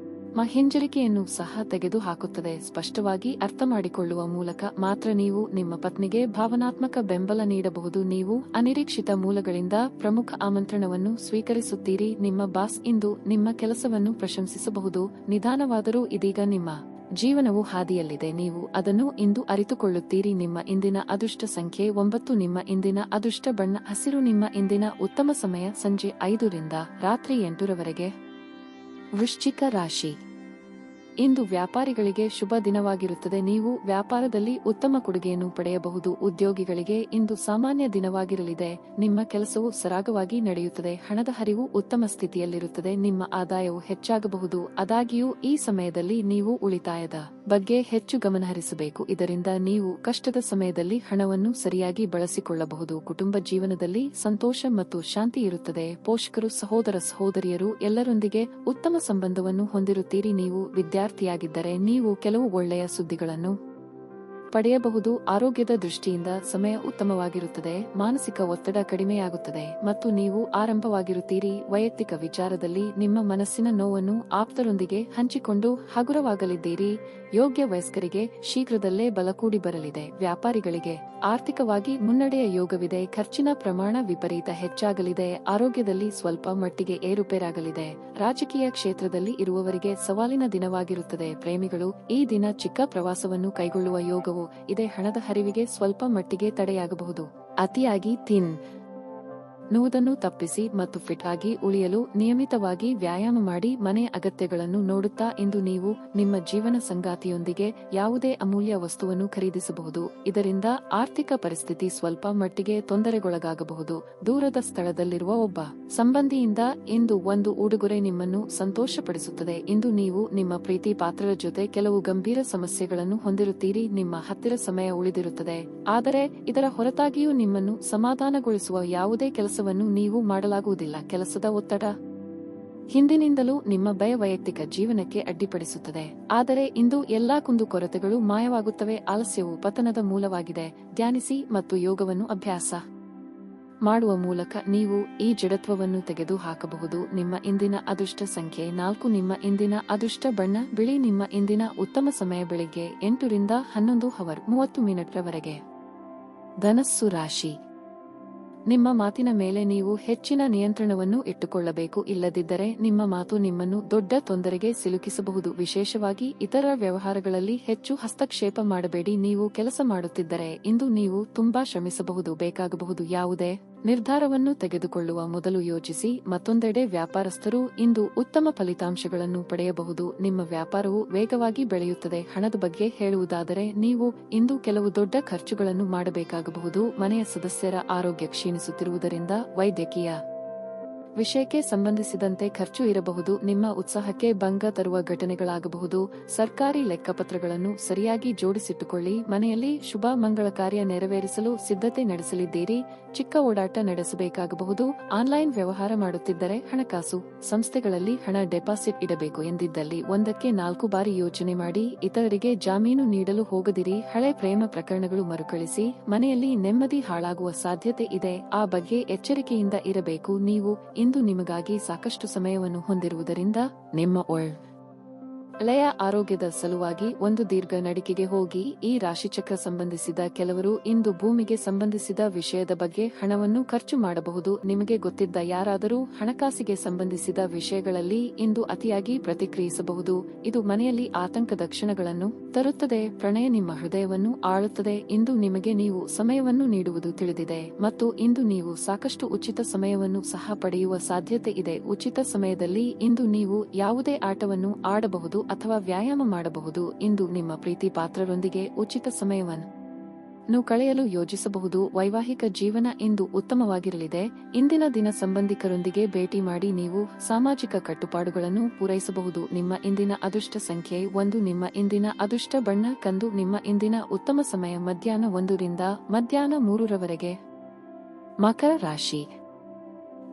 A: ಹಿಂಜರಿಕೆಯನ್ನು ಸಹ ತೆಗೆದುಹಾಕುತ್ತದೆ. ಸ್ಪಷ್ಟವಾಗಿ ಅರ್ಥಮಾಡಿಕೊಳ್ಳುವ ಮೂಲಕ ಮಾತ್ರ ನೀವು ನಿಮ್ಮ ಪತ್ನಿಗೆ ಭಾವನಾತ್ಮಕ ಬೆಂಬಲ ನೀಡಬಹುದು. ನೀವು ಅನಿರೀಕ್ಷಿತ ಮೂಲಗಳಿಂದ ಪ್ರಮುಖ ಆಮಂತ್ರಣವನ್ನು ಸ್ವೀಕರಿಸುತ್ತೀರಿ. ನಿಮ್ಮ ಬಾಸ್ ಇಂದು ನಿಮ್ಮ ಕೆಲಸವನ್ನು ಪ್ರಶಂಸಿಸಬಹುದು. ನಿಧಾನವಾದರೂ ಇದೀಗ ನಿಮ್ಮ ಜೀವನವು ಹಾದಿಯಲ್ಲಿದೆ, ನೀವು ಅದನ್ನು ಇಂದು ಅರಿತುಕೊಳ್ಳುತ್ತೀರಿ. ನಿಮ್ಮ ಇಂದಿನ ಅದೃಷ್ಟ ಸಂಖ್ಯೆ 9. ನಿಮ್ಮ ಇಂದಿನ ಅದೃಷ್ಟ ಬಣ್ಣ ಹಸಿರು. ನಿಮ್ಮ ಇಂದಿನ ಉತ್ತಮ ಸಮಯ ಸಂಜೆ 5 ರಿಂದ ರಾತ್ರಿ 8 ರವರೆಗೆ. ವೃಶ್ಚಿಕ ರಾಶಿ. ಇಂದು ವ್ಯಾಪಾರಿಗಳಿಗೆ ಶುಭ ದಿನವಾಗಿರುತ್ತದೆ. ನೀವು ವ್ಯಾಪಾರದಲ್ಲಿ ಉತ್ತಮ ಕೊಡುಗೆಯನ್ನು ಪಡೆಯಬಹುದು. ಉದ್ಯೋಗಿಗಳಿಗೆ ಇಂದು ಸಾಮಾನ್ಯ ದಿನವಾಗಿರಲಿದೆ. ನಿಮ್ಮ ಕೆಲಸವು ಸರಾಗವಾಗಿ ನಡೆಯುತ್ತದೆ. ಹಣದ ಹರಿವು ಉತ್ತಮ ಸ್ಥಿತಿಯಲ್ಲಿರುತ್ತದೆ. ನಿಮ್ಮ ಆದಾಯವು ಹೆಚ್ಚಾಗಬಹುದು. ಆದಾಗ್ಯೂ ಈ ಸಮಯದಲ್ಲಿ ನೀವು ಉಳಿತಾಯದ ಬಗ್ಗೆ ಹೆಚ್ಚು ಗಮನಹರಿಸಬೇಕು. ಇದರಿಂದ ನೀವು ಕಷ್ಟದ ಸಮಯದಲ್ಲಿ ಹಣವನ್ನು ಸರಿಯಾಗಿ ಬಳಸಿಕೊಳ್ಳಬಹುದು. ಕುಟುಂಬ ಜೀವನದಲ್ಲಿ ಸಂತೋಷ ಮತ್ತು ಶಾಂತಿ ಇರುತ್ತದೆ. ಪೋಷಕರು, ಸಹೋದರ ಸಹೋದರಿಯರು ಎಲ್ಲರೊಂದಿಗೆ ಉತ್ತಮ ಸಂಬಂಧವನ್ನು ಹೊಂದಿರುತ್ತೀರಿ. ನೀವು ವಿದ್ಯಾರ್ಥಿಯಾಗಿದ್ದರೆ ನೀವು ಕೆಲವು ಒಳ್ಳೆಯ ಸುದ್ದಿಗಳನ್ನು ಪಡೆಯಬಹುದು. ಆರೋಗ್ಯದ ದೃಷ್ಟಿಯಿಂದ ಸಮಯ ಉತ್ತಮವಾಗಿರುತ್ತದೆ. ಮಾನಸಿಕ ಒತ್ತಡ ಕಡಿಮೆಯಾಗುತ್ತದೆ ಮತ್ತು ನೀವು ಆರಂಭವಾಗಿರುತ್ತೀರಿ. ವೈಯಕ್ತಿಕ ವಿಚಾರದಲ್ಲಿ ನಿಮ್ಮ ಮನಸ್ಸಿನ ನೋವನ್ನು ಆಪ್ತರೊಂದಿಗೆ ಹಂಚಿಕೊಂಡು ಹಗುರವಾಗಲಿದ್ದೀರಿ. ಯೋಗ್ಯ ವಯಸ್ಕರಿಗೆ ಶೀಘ್ರದಲ್ಲೇ ಬಲ ಕೂಡಿ ಬರಲಿದೆ. ವ್ಯಾಪಾರಿಗಳಿಗೆ ಆರ್ಥಿಕವಾಗಿ ಮುನ್ನಡೆಯ ಯೋಗವಿದೆ. ಖರ್ಚಿನ ಪ್ರಮಾಣ ವಿಪರೀತ ಹೆಚ್ಚಾಗಲಿದೆ. ಆರೋಗ್ಯದಲ್ಲಿ ಸ್ವಲ್ಪ ಮಟ್ಟಿಗೆ ಏರುಪೇರಾಗಲಿದೆ. ರಾಜಕೀಯ ಕ್ಷೇತ್ರದಲ್ಲಿ ಇರುವವರಿಗೆ ಸವಾಲಿನ ದಿನವಾಗಿರುತ್ತದೆ. ಪ್ರೇಮಿಗಳು ಈ ದಿನ ಚಿಕ್ಕ ಪ್ರವಾಸವನ್ನು ಕೈಗೊಳ್ಳುವ ಯೋಗವು ಇದೆ. ಹಣದ ಹರಿವಿಗೆ ಸ್ವಲ್ಪ ಮಟ್ಟಿಗೆ ತಡೆಯಾಗಬಹುದು. ಅತಿಯಾಗಿ ತಿನ್ನುವುದನ್ನು ತಪ್ಪಿಸಿ ಮತ್ತು ಫಿಟ್ ಆಗಿ ಉಳಿಯಲು ನಿಯಮಿತವಾಗಿ ವ್ಯಾಯಾಮ ಮಾಡಿ. ಮನೆಯ ಅಗತ್ಯಗಳನ್ನು ನೋಡುತ್ತಾ ಇಂದು ನೀವು ನಿಮ್ಮ ಜೀವನ ಸಂಗಾತಿಯೊಂದಿಗೆ ಯಾವುದೇ ಅಮೂಲ್ಯ ವಸ್ತುವನ್ನು ಖರೀದಿಸಬಹುದು. ಇದರಿಂದ ಆರ್ಥಿಕ ಪರಿಸ್ಥಿತಿ ಸ್ವಲ್ಪ ಮಟ್ಟಿಗೆ ತೊಂದರೆಗೊಳಗಾಗಬಹುದು. ದೂರದ ಸ್ಥಳದಲ್ಲಿರುವ ಒಬ್ಬ ಸಂಬಂಧಿಯಿಂದ ಇಂದು ಒಂದು ಉಡುಗೊರೆ ನಿಮ್ಮನ್ನು ಸಂತೋಷಪಡಿಸುತ್ತದೆ. ಇಂದು ನೀವು ನಿಮ್ಮ ಪ್ರೀತಿ ಪಾತ್ರರ ಜೊತೆ ಕೆಲವು ಗಂಭೀರ ಸಮಸ್ಯೆಗಳನ್ನು ಹೊಂದಿರುತ್ತೀರಿ. ನಿಮ್ಮ ಹತ್ತಿರ ಸಮಯ ಉಳಿದಿರುತ್ತದೆ, ಆದರೆ ಇದರ ಹೊರತಾಗಿಯೂ ನಿಮ್ಮನ್ನು ಸಮಾಧಾನಗೊಳಿಸುವ ಯಾವುದೇ ಕೆಲಸವನ್ನು ನೀವು ಮಾಡಲಾಗುವುದಿಲ್ಲ. ಕೆಲಸದ ಒತ್ತಡ ಹಿಂದಿನಿಂದಲೂ ನಿಮ್ಮ ವೈಯಕ್ತಿಕ ಜೀವನಕ್ಕೆ ಅಡ್ಡಿಪಡಿಸುತ್ತದೆ. ಆದರೆ ಇಂದು ಎಲ್ಲಾ ಕುಂದುಕೊರತೆಗಳು ಮಾಯವಾಗುತ್ತವೆ. ಆಲಸ್ಯವು ಪತನದ ಮೂಲವಾಗಿದೆ. ಧ್ಯಾನಿಸಿ ಮತ್ತು ಯೋಗವನ್ನು ಅಭ್ಯಾಸ ಮಾಡುವ ಮೂಲಕ ನೀವು ಈ ಜಡತ್ವವನ್ನು ತೆಗೆದು ಹಾಕಬಹುದು. ನಿಮ್ಮ ಇಂದಿನ ಅದೃಷ್ಟ ಸಂಖ್ಯೆ 4. ನಿಮ್ಮ ಇಂದಿನ ಅದೃಷ್ಟ ಬಣ್ಣ ಬಿಳಿ. ನಿಮ್ಮ ಇಂದಿನ ಉತ್ತಮ ಸಮಯ ಬೆಳಿಗ್ಗೆ 8 ರಿಂದ 11:30 ರವರೆಗೆ. ಧನಸ್ಸು ರಾಶಿ. ನಿಮ್ಮ ಮಾತಿನ ಮೇಲೆ ನೀವು ಹೆಚ್ಚಿನ ನಿಯಂತ್ರಣವನ್ನು ಇಟ್ಟುಕೊಳ್ಳಬೇಕು. ಇಲ್ಲದಿದ್ದರೆ ನಿಮ್ಮ ಮಾತು ನಿಮ್ಮನ್ನು ದೊಡ್ಡ ತೊಂದರೆಗೆ ಸಿಲುಕಿಸಬಹುದು. ವಿಶೇಷವಾಗಿ ಇತರ ವ್ಯವಹಾರಗಳಲ್ಲಿ ಹೆಚ್ಚು ಹಸ್ತಕ್ಷೇಪ ಮಾಡಬೇಡಿ. ನೀವು ಕೆಲಸ ಮಾಡುತ್ತಿದ್ದರೆ ಇಂದು ನೀವು ತುಂಬಾ ಶ್ರಮಿಸಬಹುದು, ಬೇಕಾಗಬಹುದು. ಯಾವುದೇ ನಿರ್ಧಾರವನ್ನು ತೆಗೆದುಕೊಳ್ಳುವ ಮೊದಲು ಯೋಚಿಸಿ. ಮತ್ತೊಂದೆಡೆ ವ್ಯಾಪಾರಸ್ಥರು ಇಂದು ಉತ್ತಮ ಫಲಿತಾಂಶಗಳನ್ನು ಪಡೆಯಬಹುದು. ನಿಮ್ಮ ವ್ಯಾಪಾರವು ವೇಗವಾಗಿ ಬೆಳೆಯುತ್ತದೆ. ಹಣದ ಬಗ್ಗೆ ಹೇಳುವುದಾದರೆ ನೀವು ಇಂದು ಕೆಲವು ದೊಡ್ಡ ಖರ್ಚುಗಳನ್ನು ಮಾಡಬೇಕಾಗಬಹುದು. ಮನೆಯ ಸದಸ್ಯರ ಆರೋಗ್ಯ ಕ್ಷೀಣಿಸುತ್ತಿರುವುದರಿಂದ ವೈದ್ಯಕೀಯ ವಿಷಯಕ್ಕೆ ಸಂಬಂಧಿಸಿದಂತೆ ಖರ್ಚು ಇರಬಹುದು. ನಿಮ್ಮ ಉತ್ಸಾಹಕ್ಕೆ ಭಂಗ ತರುವ ಘಟನೆಗಳಾಗಬಹುದು. ಸರ್ಕಾರಿ ಲೆಕ್ಕಪತ್ರಗಳನ್ನು ಸರಿಯಾಗಿ ಜೋಡಿಸಿಟ್ಟುಕೊಳ್ಳಿ. ಮನೆಯಲ್ಲಿ ಶುಭ ಮಂಗಳ ಕಾರ್ಯ ನೆರವೇರಿಸಲು ಸಿದ್ಧತೆ ನಡೆಸಲಿದ್ದೀರಿ. ಚಿಕ್ಕ ಓಡಾಟ ನಡೆಸಬೇಕಾಗಬಹುದು. ಆನ್ಲೈನ್ ವ್ಯವಹಾರ ಮಾಡುತ್ತಿದ್ದರೆ ಹಣಕಾಸು ಸಂಸ್ಥೆಗಳಲ್ಲಿ ಹಣ ಡೆಪಾಸಿಟ್ ಇಡಬೇಕು ಎಂದಿದ್ದಲ್ಲಿ 1ಕ್ಕೆ 4 ಬಾರಿ ಯೋಚನೆ ಮಾಡಿ. ಇತರರಿಗೆ ಜಾಮೀನು ನೀಡಲು ಹೋಗದಿರಿ. ಹಳೆ ಪ್ರೇಮ ಪ್ರಕರಣಗಳು ಮರುಕಳಿಸಿ ಮನೆಯಲ್ಲಿ ನೆಮ್ಮದಿ ಹಾಳಾಗುವ ಸಾಧ್ಯತೆ ಇದೆ. ಆ ಬಗ್ಗೆ ಎಚ್ಚರಿಕೆಯಿಂದ ಇರಬೇಕು. ನೀವು ಇಂದು ನಿಮಗಾಗಿ ಸಾಕಷ್ಟು ಸಮಯವನ್ನು ಹೊಂದಿರುವುದರಿಂದ ನಿಮ್ಮ ಒಳ್ಳೆಯ ಆರೋಗ್ಯದ ಸಲುವಾಗಿ ಒಂದು ದೀರ್ಘ ನಡಿಗೆಗೆ ಹೋಗಿ. ಈ ರಾಶಿಚಕ್ರ ಸಂಬಂಧಿಸಿದ ಕೆಲವರು ಇಂದು ಭೂಮಿಗೆ ಸಂಬಂಧಿಸಿದ ವಿಷಯದ ಬಗ್ಗೆ ಹಣವನ್ನು ಖರ್ಚು ಮಾಡಬಹುದು. ನಿಮಗೆ ಗೊತ್ತಿದ್ದ ಯಾರಾದರೂ ಹಣಕಾಸಿಗೆ ಸಂಬಂಧಿಸಿದ ವಿಷಯಗಳಲ್ಲಿ ಇಂದು ಅತಿಯಾಗಿ ಪ್ರತಿಕ್ರಿಯಿಸಬಹುದು. ಇದು ಮನೆಯಲ್ಲಿ ಆತಂಕದ ಕ್ಷಣಗಳನ್ನು ತರುತ್ತದೆ. ಪ್ರಣಯ ನಿಮ್ಮ ಹೃದಯವನ್ನು ಆಳುತ್ತದೆ. ಇಂದು ನಿಮಗೆ ನೀವು ಸಮಯವನ್ನು ನೀಡುವುದು ತಿಳಿದಿದೆ ಮತ್ತು ಇಂದು ನೀವು ಸಾಕಷ್ಟು ಉಚಿತ ಸಮಯವನ್ನು ಸಹ ಪಡೆಯುವ ಸಾಧ್ಯತೆ ಇದೆ. ಉಚಿತ ಸಮಯದಲ್ಲಿ ಇಂದು ನೀವು ಯಾವುದೇ ಆಟವನ್ನು ಆಡಬಹುದು ಅಥವಾ ವ್ಯಾಯಾಮ ಮಾಡಬಹುದು. ಇಂದು ನಿಮ್ಮ ಪ್ರೀತಿ ಪಾತ್ರರೊಂದಿಗೆ ಉಚಿತ ಸಮಯವನ್ನು ಕಳೆಯಲು ಯೋಜಿಸಬಹುದು. ವೈವಾಹಿಕ ಜೀವನ ಇಂದು ಉತ್ತಮವಾಗಿರಲಿದೆ. ಇಂದಿನ ದಿನ ಸಂಬಂಧಿಕರೊಂದಿಗೆ ಭೇಟಿ ಮಾಡಿ ನೀವು ಸಾಮಾಜಿಕ ಕಟ್ಟುಪಾಡುಗಳನ್ನು ಪೂರೈಸಬಹುದು. ನಿಮ್ಮ ಇಂದಿನ ಅದೃಷ್ಟ ಸಂಖ್ಯೆ 1. ನಿಮ್ಮ ಇಂದಿನ ಅದೃಷ್ಟ ಬಣ್ಣ ಕಂದು. ನಿಮ್ಮ ಇಂದಿನ ಉತ್ತಮ ಸಮಯ ಮಧ್ಯಾಹ್ನ 1 ರಿಂದ ಮಧ್ಯಾಹ್ನ 3 ರವರೆಗೆ. ಮಕರ ರಾಶಿ.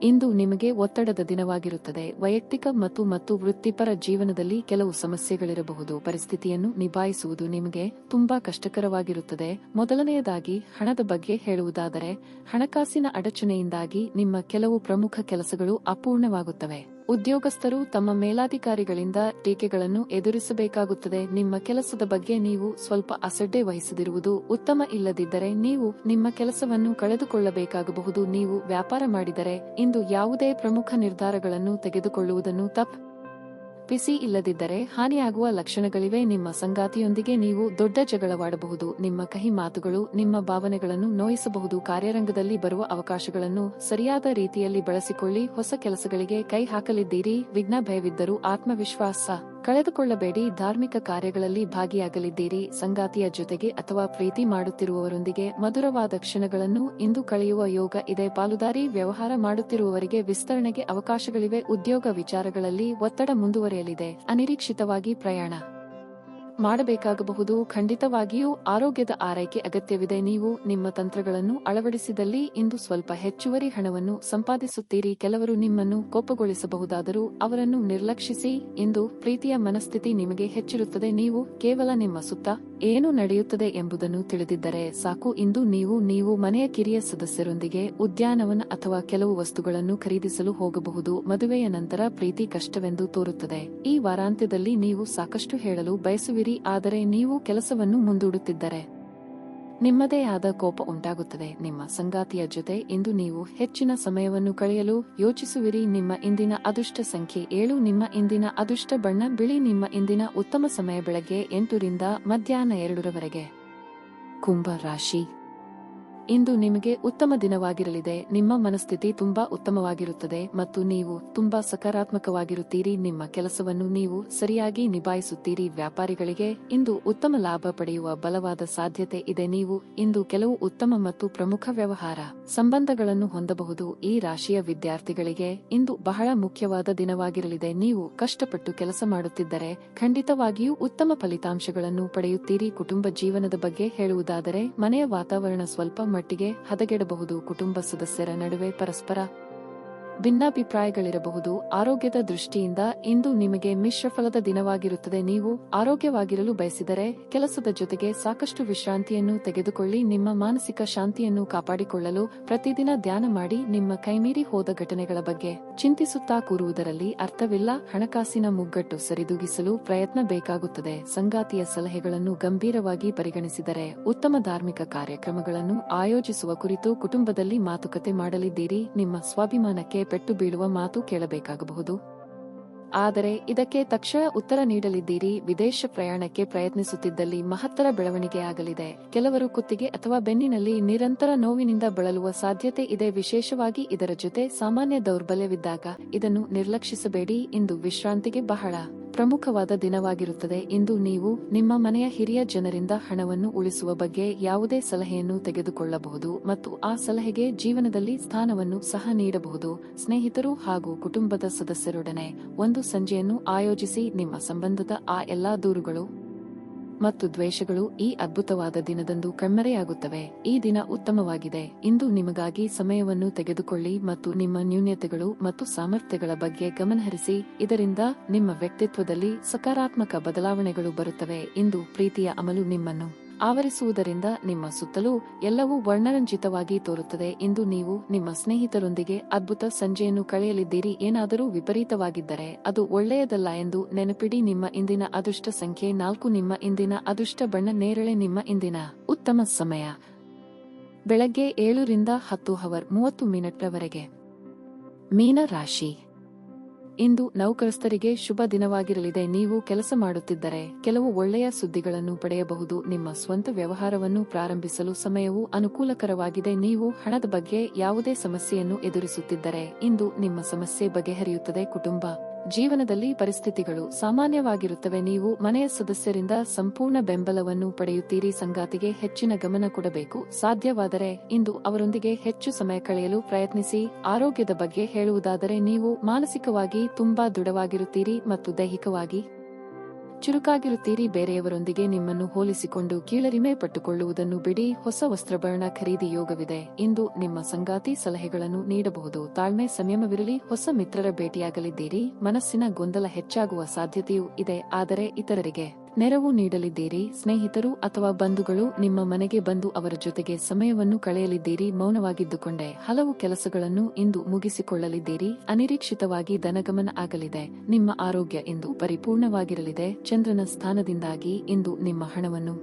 A: ಇಂದು ನಿಮಗೆ ಒತ್ತಡದ ದಿನವಾಗಿರುತ್ತದೆ. ವೈಯಕ್ತಿಕ ಮತ್ತು ವೃತ್ತಿಪರ ಜೀವನದಲ್ಲಿ ಕೆಲವು ಸಮಸ್ಯೆಗಳಿರಬಹುದು. ಪರಿಸ್ಥಿತಿಯನ್ನು ನಿಭಾಯಿಸುವುದು ನಿಮಗೆ ತುಂಬಾ ಕಷ್ಟಕರವಾಗಿರುತ್ತದೆ. ಮೊದಲನೆಯದಾಗಿ ಹಣದ ಬಗ್ಗೆ ಹೇಳುವುದಾದರೆ ಹಣಕಾಸಿನ ಅಡಚಣೆಯಿಂದಾಗಿ ನಿಮ್ಮ ಕೆಲವು ಪ್ರಮುಖ ಕೆಲಸಗಳು ಅಪೂರ್ಣವಾಗುತ್ತವೆ. ಉದ್ಯೋಗಸ್ಥರು ತಮ್ಮ ಮೇಲಾಧಿಕಾರಿಗಳಿಂದ ಟೀಕೆಗಳನ್ನು ಎದುರಿಸಬೇಕಾಗುತ್ತದೆ. ನಿಮ್ಮ ಕೆಲಸದ ಬಗ್ಗೆ ನೀವು ಸ್ವಲ್ಪ ಅಸಡ್ಡೆ ವಹಿಸದಿರುವುದು ಉತ್ತಮ. ಇಲ್ಲದಿದ್ದರೆ ನೀವು ನಿಮ್ಮ ಕೆಲಸವನ್ನು ಕಳೆದುಕೊಳ್ಳಬೇಕಾಗಬಹುದು. ನೀವು ವ್ಯಾಪಾರ ಮಾಡಿದರೆ ಇಂದು ಯಾವುದೇ ಪ್ರಮುಖ ನಿರ್ಧಾರಗಳನ್ನು ತೆಗೆದುಕೊಳ್ಳುವುದನ್ನು ಪಿಸಿ ಇಲ್ಲದಿದ್ದರೆ ಹಾನಿಯಾಗುವ ಲಕ್ಷಣಗಳಿವೆ. ನಿಮ್ಮ ಸಂಗಾತಿಯೊಂದಿಗೆ ನೀವು ದೊಡ್ಡ ಜಗಳವಾಡಬಹುದು. ನಿಮ್ಮ ಕಹಿ ಮಾತುಗಳು ನಿಮ್ಮ ಭಾವನೆಗಳನ್ನು ನೋಯಿಸಬಹುದು. ಕಾರ್ಯರಂಗದಲ್ಲಿ ಬರುವ ಅವಕಾಶಗಳನ್ನು ಸರಿಯಾದ ರೀತಿಯಲ್ಲಿ ಬಳಸಿಕೊಳ್ಳಿ. ಹೊಸ ಕೆಲಸಗಳಿಗೆ ಕೈ ಹಾಕಲಿದ್ದೀರಿ. ವಿಘ್ನ ಭಯವಿದ್ದರೂ ಆತ್ಮವಿಶ್ವಾಸ ಕಳೆದುಕೊಳ್ಳಬೇಡಿ. ಧಾರ್ಮಿಕ ಕಾರ್ಯಗಳಲ್ಲಿ ಭಾಗಿಯಾಗಲಿದ್ದೀರಿ. ಸಂಗಾತಿಯ ಜೊತೆಗೆ ಅಥವಾ ಪ್ರೀತಿ ಮಾಡುತ್ತಿರುವವರೊಂದಿಗೆ ಮಧುರವಾದ ಕ್ಷಣಗಳನ್ನು ಇಂದು ಕಳೆಯುವ ಯೋಗ ಇದೆ. ಪಾಲುದಾರಿ ವ್ಯವಹಾರ ಮಾಡುತ್ತಿರುವವರಿಗೆ ವಿಸ್ತರಣೆಗೆ ಅವಕಾಶಗಳಿವೆ. ಉದ್ಯೋಗ ವಿಚಾರಗಳಲ್ಲಿ ಒತ್ತಡ ಮುಂದುವರಿಯಲಿದೆ. ಅನಿರೀಕ್ಷಿತವಾಗಿ ಪ್ರಯಾಣ ಮಾಡಬೇಕಾಗಬಹುದು. ಖಂಡಿತವಾಗಿಯೂ ಆರೋಗ್ಯದ ಆರೈಕೆ ಅಗತ್ಯವಿದೆ. ನೀವು ನಿಮ್ಮ ತಂತ್ರಗಳನ್ನು ಅಳವಡಿಸಿದಲ್ಲಿ ಇಂದು ಸ್ವಲ್ಪ ಹೆಚ್ಚುವರಿ ಹಣವನ್ನು ಸಂಪಾದಿಸುತ್ತೀರಿ. ಕೆಲವರು ನಿಮ್ಮನ್ನು ಕೋಪಗೊಳಿಸಬಹುದಾದರೂ ಅವರನ್ನು ನಿರ್ಲಕ್ಷಿಸಿ. ಇಂದು ಪ್ರೀತಿಯ ಮನಸ್ಥಿತಿ ನಿಮಗೆ ಹೆಚ್ಚಿರುತ್ತದೆ. ನೀವು ಕೇವಲ ನಿಮ್ಮ ಸುತ್ತ ಏನು ನಡೆಯುತ್ತದೆ ಎಂಬುದನ್ನು ತಿಳಿದಿದ್ದರೆ ಸಾಕು. ಇಂದು ನೀವು ಮನೆಯ ಕಿರಿಯ ಸದಸ್ಯರೊಂದಿಗೆ ಉದ್ಯಾನವನ ಅಥವಾ ಕೆಲವು ವಸ್ತುಗಳನ್ನು ಖರೀದಿಸಲು ಹೋಗಬಹುದು. ಮದುವೆಯ ನಂತರ ಪ್ರೀತಿ ಕಷ್ಟವೆಂದು ತೋರುತ್ತದೆ. ಈ ವಾರಾಂತ್ಯದಲ್ಲಿ ನೀವು ಸಾಕಷ್ಟು ಹೇಳಲು ಬಯಸುವಿರಿ, ಆದರೆ ನೀವು ಕೆಲಸವನ್ನು ಮುಂದೂಡುತ್ತಿದ್ದರೆ ನಿಮ್ಮದೇ ಆದ ಕೋಪ ಉಂಟಾಗುತ್ತದೆ. ನಿಮ್ಮ ಸಂಗಾತಿಯ ಜೊತೆ ಇಂದು ನೀವು ಹೆಚ್ಚಿನ ಸಮಯವನ್ನು ಕಳೆಯಲು ಯೋಚಿಸುವಿರಿ. ನಿಮ್ಮ ಇಂದಿನ ಅದೃಷ್ಟ ಸಂಖ್ಯೆ 7. ನಿಮ್ಮ ಇಂದಿನ ಅದೃಷ್ಟ ಬಣ್ಣ ಬಿಳಿ. ನಿಮ್ಮ ಇಂದಿನ ಉತ್ತಮ ಸಮಯ ಬೆಳಗ್ಗೆ 8 ರಿಂದ ಮಧ್ಯಾಹ್ನ 2 ರವರೆಗೆ. ಕುಂಭ ರಾಶಿ. ಇಂದು ನಿಮಗೆ ಉತ್ತಮ ದಿನವಾಗಿರಲಿದೆ. ನಿಮ್ಮ ಮನಸ್ಥಿತಿ ತುಂಬಾ ಉತ್ತಮವಾಗಿರುತ್ತದೆ ಮತ್ತು ನೀವು ತುಂಬಾ ಸಕಾರಾತ್ಮಕವಾಗಿರುತ್ತೀರಿ. ನಿಮ್ಮ ಕೆಲಸವನ್ನು ನೀವು ಸರಿಯಾಗಿ ನಿಭಾಯಿಸುತ್ತೀರಿ. ವ್ಯಾಪಾರಿಗಳಿಗೆ ಇಂದು ಉತ್ತಮ ಲಾಭ ಪಡೆಯುವ ಬಲವಾದ ಸಾಧ್ಯತೆ ಇದೆ. ನೀವು ಇಂದು ಕೆಲವು ಉತ್ತಮ ಮತ್ತು ಪ್ರಮುಖ ವ್ಯವಹಾರ ಸಂಬಂಧಗಳನ್ನು ಹೊಂದಬಹುದು. ಈ ರಾಶಿಯ ವಿದ್ಯಾರ್ಥಿಗಳಿಗೆ ಇಂದು ಬಹಳ ಮುಖ್ಯವಾದ ದಿನವಾಗಿರಲಿದೆ. ನೀವು ಕಷ್ಟಪಟ್ಟು ಕೆಲಸ ಮಾಡುತ್ತಿದ್ದರೆ ಖಂಡಿತವಾಗಿಯೂ ಉತ್ತಮ ಫಲಿತಾಂಶಗಳನ್ನು ಪಡೆಯುತ್ತೀರಿ. ಕುಟುಂಬ ಜೀವನದ ಬಗ್ಗೆ ಹೇಳುವುದಾದರೆ ಮನೆಯ ವಾತಾವರಣ ಸ್ವಲ್ಪ ಮಟ್ಟಿಗೆ ಹದಗೆಡಬಹುದು. ಕುಟುಂಬ ಸದಸ್ಯರ ನಡುವೆ ಪರಸ್ಪರ ಭಿನ್ನಾಭಿಪ್ರಾಯಗಳಿರಬಹುದು. ಆರೋಗ್ಯದ ದೃಷ್ಟಿಯಿಂದ ಇಂದು ನಿಮಗೆ ಮಿಶ್ರಫಲದ ದಿನವಾಗಿರುತ್ತದೆ. ನೀವು ಆರೋಗ್ಯವಾಗಿರಲು ಬಯಸಿದರೆ ಕೆಲಸದ ಜೊತೆಗೆ ಸಾಕಷ್ಟು ವಿಶ್ರಾಂತಿಯನ್ನು ತೆಗೆದುಕೊಳ್ಳಿ. ನಿಮ್ಮ ಮಾನಸಿಕ ಶಾಂತಿಯನ್ನು ಕಾಪಾಡಿಕೊಳ್ಳಲು ಪ್ರತಿದಿನ ಧ್ಯಾನ ಮಾಡಿ. ನಿಮ್ಮ ಕೈಮೀರಿ ಹೋದ ಘಟನೆಗಳ ಬಗ್ಗೆ ಚಿಂತಿಸುತ್ತಾ ಕೂರುವುದರಲ್ಲಿ ಅರ್ಥವಿಲ್ಲ. ಹಣಕಾಸಿನ ಮುಗ್ಗಟ್ಟು ಸರಿದೂಗಿಸಲು ಪ್ರಯತ್ನ ಬೇಕಾಗುತ್ತದೆ. ಸಂಗಾತಿಯ ಸಲಹೆಗಳನ್ನು ಗಂಭೀರವಾಗಿ ಪರಿಗಣಿಸಿದರೆ ಉತ್ತಮ ಧಾರ್ಮಿಕ ಕಾರ್ಯಕ್ರಮಗಳನ್ನು ಆಯೋಜಿಸುವ ಕುರಿತು ಕುಟುಂಬದಲ್ಲಿ ಮಾತುಕತೆ ಮಾಡಲಿದ್ದೀರಿ. ನಿಮ್ಮ ಸ್ವಾಭಿಮಾನಕ್ಕೆ ಪೆಟ್ಟು ಬೀಳುವ ಮಾತು ಕೇಳಬೇಕಾಗಬಹುದು, ಆದರೆ ಇದಕ್ಕೆ ತಕ್ಷಣ ಉತ್ತರ ನೀಡಲಿದ್ದೀರಿ. ವಿದೇಶ ಪ್ರಯಾಣಕ್ಕೆ ಪ್ರಯತ್ನಿಸುತ್ತಿದ್ದಲ್ಲಿ ಮಹತ್ತರ ಬೆಳವಣಿಗೆಯಾಗಲಿದೆ. ಕೆಲವರು ಕುತ್ತಿಗೆ ಅಥವಾ ಬೆನ್ನಿನಲ್ಲಿ ನಿರಂತರ ನೋವಿನಿಂದ ಬಳಲುವ ಸಾಧ್ಯತೆ ಇದೆ. ವಿಶೇಷವಾಗಿ ಇದರ ಜೊತೆ ಸಾಮಾನ್ಯ ದೌರ್ಬಲ್ಯವಿದ್ದಾಗ ಇದನ್ನು ನಿರ್ಲಕ್ಷಿಸಬೇಡಿ. ಇಂದು ವಿಶ್ರಾಂತಿಗೆ ಬಹಳ ಪ್ರಮುಖವಾದ ದಿನವಾಗಿರುತ್ತದೆ. ಇಂದು ನೀವು ನಿಮ್ಮ ಮನೆಯ ಹಿರಿಯ ಜನರಿಂದ ಹಣವನ್ನು ಉಳಿಸುವ ಬಗ್ಗೆ ಯಾವುದೇ ಸಲಹೆಯನ್ನು ತೆಗೆದುಕೊಳ್ಳಬಹುದು ಮತ್ತು ಆ ಸಲಹೆಗೆ ಜೀವನದಲ್ಲಿ ಸ್ಥಾನವನ್ನು ಸಹ ನೀಡಬಹುದು. ಸ್ನೇಹಿತರು ಹಾಗೂ ಕುಟುಂಬದ ಸದಸ್ಯರೊಡನೆ ಒಂದು ಸಂಜೆಯನ್ನು ಆಯೋಜಿಸಿ. ನಿಮ್ಮ ಸಂಬಂಧದ ಆ ಎಲ್ಲಾ ದೂರುಗಳು ಮತ್ತು ದ್ವೇಷಗಳು ಈ ಅದ್ಭುತವಾದ ದಿನದಂದು ಕಣ್ಮರೆಯಾಗುತ್ತವೆ. ಈ ದಿನ ಉತ್ತಮವಾಗಿದೆ. ಇಂದು ನಿಮಗಾಗಿ ಸಮಯವನ್ನು ತೆಗೆದುಕೊಳ್ಳಿ ಮತ್ತು ನಿಮ್ಮ ನ್ಯೂನತೆಗಳು ಮತ್ತು ಸಾಮರ್ಥ್ಯಗಳ ಬಗ್ಗೆ ಗಮನಹರಿಸಿ. ಇದರಿಂದ ನಿಮ್ಮ ವ್ಯಕ್ತಿತ್ವದಲ್ಲಿ ಸಕಾರಾತ್ಮಕ ಬದಲಾವಣೆಗಳು ಬರುತ್ತವೆ. ಇಂದು ಪ್ರೀತಿಯ ಅಮಲು ನಿಮ್ಮನ್ನು ಆವರಿಸುವುದರಿಂದ ನಿಮ್ಮ ಸುತ್ತಲೂ ಎಲ್ಲವೂ ವರ್ಣರಂಜಿತವಾಗಿ ತೋರುತ್ತದೆ. ಇಂದು ನೀವು ನಿಮ್ಮ ಸ್ನೇಹಿತರೊಂದಿಗೆ ಅದ್ಭುತ ಸಂಜೆಯನ್ನು ಕಳೆಯಲಿದ್ದೀರಿ. ಏನಾದರೂ ವಿಪರೀತವಾಗಿದ್ದರೆ ಅದು ಒಳ್ಳೆಯದಲ್ಲ ಎಂದು ನೆನಪಿಡಿ. ನಿಮ್ಮ ಇಂದಿನ ಅದೃಷ್ಟ ಸಂಖ್ಯೆ 4. ನಿಮ್ಮ ಇಂದಿನ ಅದೃಷ್ಟ ಬಣ್ಣ ನೇರಳೆ. ನಿಮ್ಮ ಇಂದಿನ ಉತ್ತಮ ಸಮಯ ಬೆಳಗ್ಗೆ 7 ರಿಂದ 10:30 ರವರೆಗೆ. ಮೀನ ರಾಶಿ. ಇಂದು ನೌಕರಸ್ಥರಿಗೆ ಶುಭ ದಿನವಾಗಿರಲಿದೆ. ನೀವು ಕೆಲಸ ಮಾಡುತ್ತಿದ್ದರೆ ಕೆಲವು ಒಳ್ಳೆಯ ಸುದ್ದಿಗಳನ್ನು ಪಡೆಯಬಹುದು. ನಿಮ್ಮ ಸ್ವಂತ ವ್ಯವಹಾರವನ್ನು ಪ್ರಾರಂಭಿಸಲು ಸಮಯವು ಅನುಕೂಲಕರವಾಗಿದೆ. ನೀವು ಹಣದ ಬಗ್ಗೆ ಯಾವುದೇ ಸಮಸ್ಯೆಯನ್ನು ಎದುರಿಸುತ್ತಿದ್ದರೆ ಇಂದು ನಿಮ್ಮ ಸಮಸ್ಯೆ ಬಗೆಹರಿಯುತ್ತದೆ. ಕುಟುಂಬ ಜೀವನದಲ್ಲಿ ಪರಿಸ್ಥಿತಿಗಳು ಸಾಮಾನ್ಯವಾಗಿರುತ್ತವೆ. ನೀವು ಮನೆಯ ಸದಸ್ಯರಿಂದ ಸಂಪೂರ್ಣ ಬೆಂಬಲವನ್ನು ಪಡೆಯುತ್ತೀರಿ. ಸಂಗಾತಿಗೆ ಹೆಚ್ಚಿನ ಗಮನ ಕೊಡಬೇಕು. ಸಾಧ್ಯವಾದರೆ ಇಂದು ಅವರೊಂದಿಗೆ ಹೆಚ್ಚು ಸಮಯ ಕಳೆಯಲು ಪ್ರಯತ್ನಿಸಿ. ಆರೋಗ್ಯದ ಬಗ್ಗೆ ಹೇಳುವುದಾದರೆ ನೀವು ಮಾನಸಿಕವಾಗಿ ತುಂಬಾ ದೃಢವಾಗಿರುತ್ತೀರಿ ಮತ್ತು ದೈಹಿಕವಾಗಿ ಚುರುಕಾಗಿರುತ್ತೀರಿ. ಬೇರೆಯವರೊಂದಿಗೆ ನಿಮ್ಮನ್ನು ಹೋಲಿಸಿಕೊಂಡು ಕೀಳರಿಮೆ ಪಟ್ಟುಕೊಳ್ಳುವುದನ್ನು ಬಿಡಿ. ಹೊಸ ವಸ್ತ್ರಭರಣ ಖರೀದಿ ಯೋಗವಿದೆ. ಇಂದು ನಿಮ್ಮ ಸಂಗಾತಿ ಸಲಹೆಗಳನ್ನು ನೀಡಬಹುದು. ತಾಳ್ಮೆ ಸಂಯಮವಿರಲಿ. ಹೊಸ ಮಿತ್ರರ ಭೇಟಿಯಾಗಲಿದ್ದೀರಿ. ಮನಸ್ಸಿನ ಗೊಂದಲ ಹೆಚ್ಚಾಗುವ ಸಾಧ್ಯತೆಯೂ ಇದೆ, ಆದರೆ ಇತರರಿಗೆ ನೆರವು ನೀಡಲಿದ್ದೀರಿ. ಸ್ನೇಹಿತರು ಅಥವಾ ಬಂಧುಗಳು ನಿಮ್ಮ ಮನೆಗೆ ಬಂದು ಅವರ ಜೊತೆಗೆ ಸಮಯವನ್ನು ಕಳೆಯಲಿದ್ದೀರಿ. ಮೌನವಾಗಿದ್ದುಕೊಂಡೇ ಹಲವು ಕೆಲಸಗಳನ್ನು ಇಂದು ಮುಗಿಸಿಕೊಳ್ಳಲಿದ್ದೀರಿ. ಅನಿರೀಕ್ಷಿತವಾಗಿ ಧನಗಮನ ಆಗಲಿದೆ. ನಿಮ್ಮ ಆರೋಗ್ಯ ಇಂದು ಪರಿಪೂರ್ಣವಾಗಿರಲಿದೆ. ಚಂದ್ರನ ಸ್ಥಾನದಿಂದಾಗಿ ಇಂದು ನಿಮ್ಮ ಹಣವನ್ನು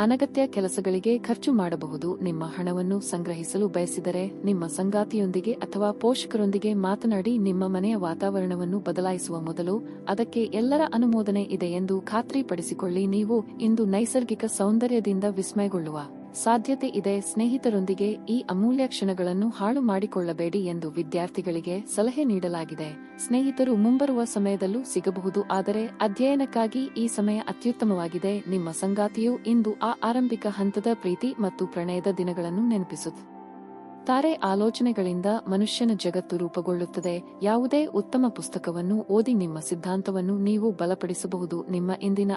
A: ಅನಗತ್ಯ ಕೆಲಸಗಳಿಗೆ ಖರ್ಚು ಮಾಡಬಹುದು. ನಿಮ್ಮ ಹಣವನ್ನು ಸಂಗ್ರಹಿಸಲು ಬಯಸಿದರೆ ನಿಮ್ಮ ಸಂಗಾತಿಯೊಂದಿಗೆ ಅಥವಾ ಪೋಷಕರೊಂದಿಗೆ ಮಾತನಾಡಿ. ನಿಮ್ಮ ಮನೆಯ ವಾತಾವರಣವನ್ನು ಬದಲಾಯಿಸುವ ಮೊದಲು ಅದಕ್ಕೆ ಎಲ್ಲರ ಅನುಮೋದನೆ ಇದೆ ಎಂದು ಖಾತ್ರಿಪಡಿಸಿಕೊಳ್ಳಿ. ನೀವು ಇಂದು ನೈಸರ್ಗಿಕ ಸೌಂದರ್ಯದಿಂದ ವಿಸ್ಮಯಗೊಳ್ಳುವ ಸಾಧ್ಯತೆ ಇದೆ. ಸ್ನೇಹಿತರೊಂದಿಗೆ ಈ ಅಮೂಲ್ಯ ಕ್ಷಣಗಳನ್ನು ಹಾಳು ಮಾಡಿಕೊಳ್ಳಬೇಡಿ ಎಂದು ವಿದ್ಯಾರ್ಥಿಗಳಿಗೆ ಸಲಹೆ ನೀಡಲಾಗಿದೆ. ಸ್ನೇಹಿತರು ಮುಂಬರುವ ಸಮಯದಲ್ಲೂ ಸಿಗಬಹುದು, ಆದರೆ ಅಧ್ಯಯನಕ್ಕಾಗಿ ಈ ಸಮಯ ಅತ್ಯುತ್ತಮವಾಗಿದೆ. ನಿಮ್ಮ ಸಂಗಾತಿಯು ಇಂದು ಆ ಆರಂಭಿಕ ಹಂತದ ಪ್ರೀತಿ ಮತ್ತು ಪ್ರಣಯದ ದಿನಗಳನ್ನು ನೆನಪಿಸುತ್ತದೆ. ತಾರೆ ಆಲೋಚನೆಗಳಿಂದ ಮನುಷ್ಯನ ಜಗತ್ತು ರೂಪುಗೊಳ್ಳುತ್ತದೆ. ಯಾವುದೇ ಉತ್ತಮ ಪುಸ್ತಕವನ್ನು ಓದಿ ನಿಮ್ಮ ಸಿದ್ಧಾಂತವನ್ನು ನೀವು ಬಲಪಡಿಸಬಹುದು. ನಿಮ್ಮ ಇಂದಿನ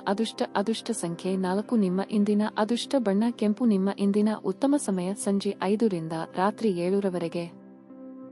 A: ಅದೃಷ್ಟ ಸಂಖ್ಯೆ 4. ನಿಮ್ಮ ಇಂದಿನ ಅದೃಷ್ಟ ಬಣ್ಣ ಕೆಂಪು. ನಿಮ್ಮ ಇಂದಿನ ಉತ್ತಮ ಸಮಯ ಸಂಜೆ 5 ರಿಂದ ರಾತ್ರಿ 7 ರವರೆಗೆ.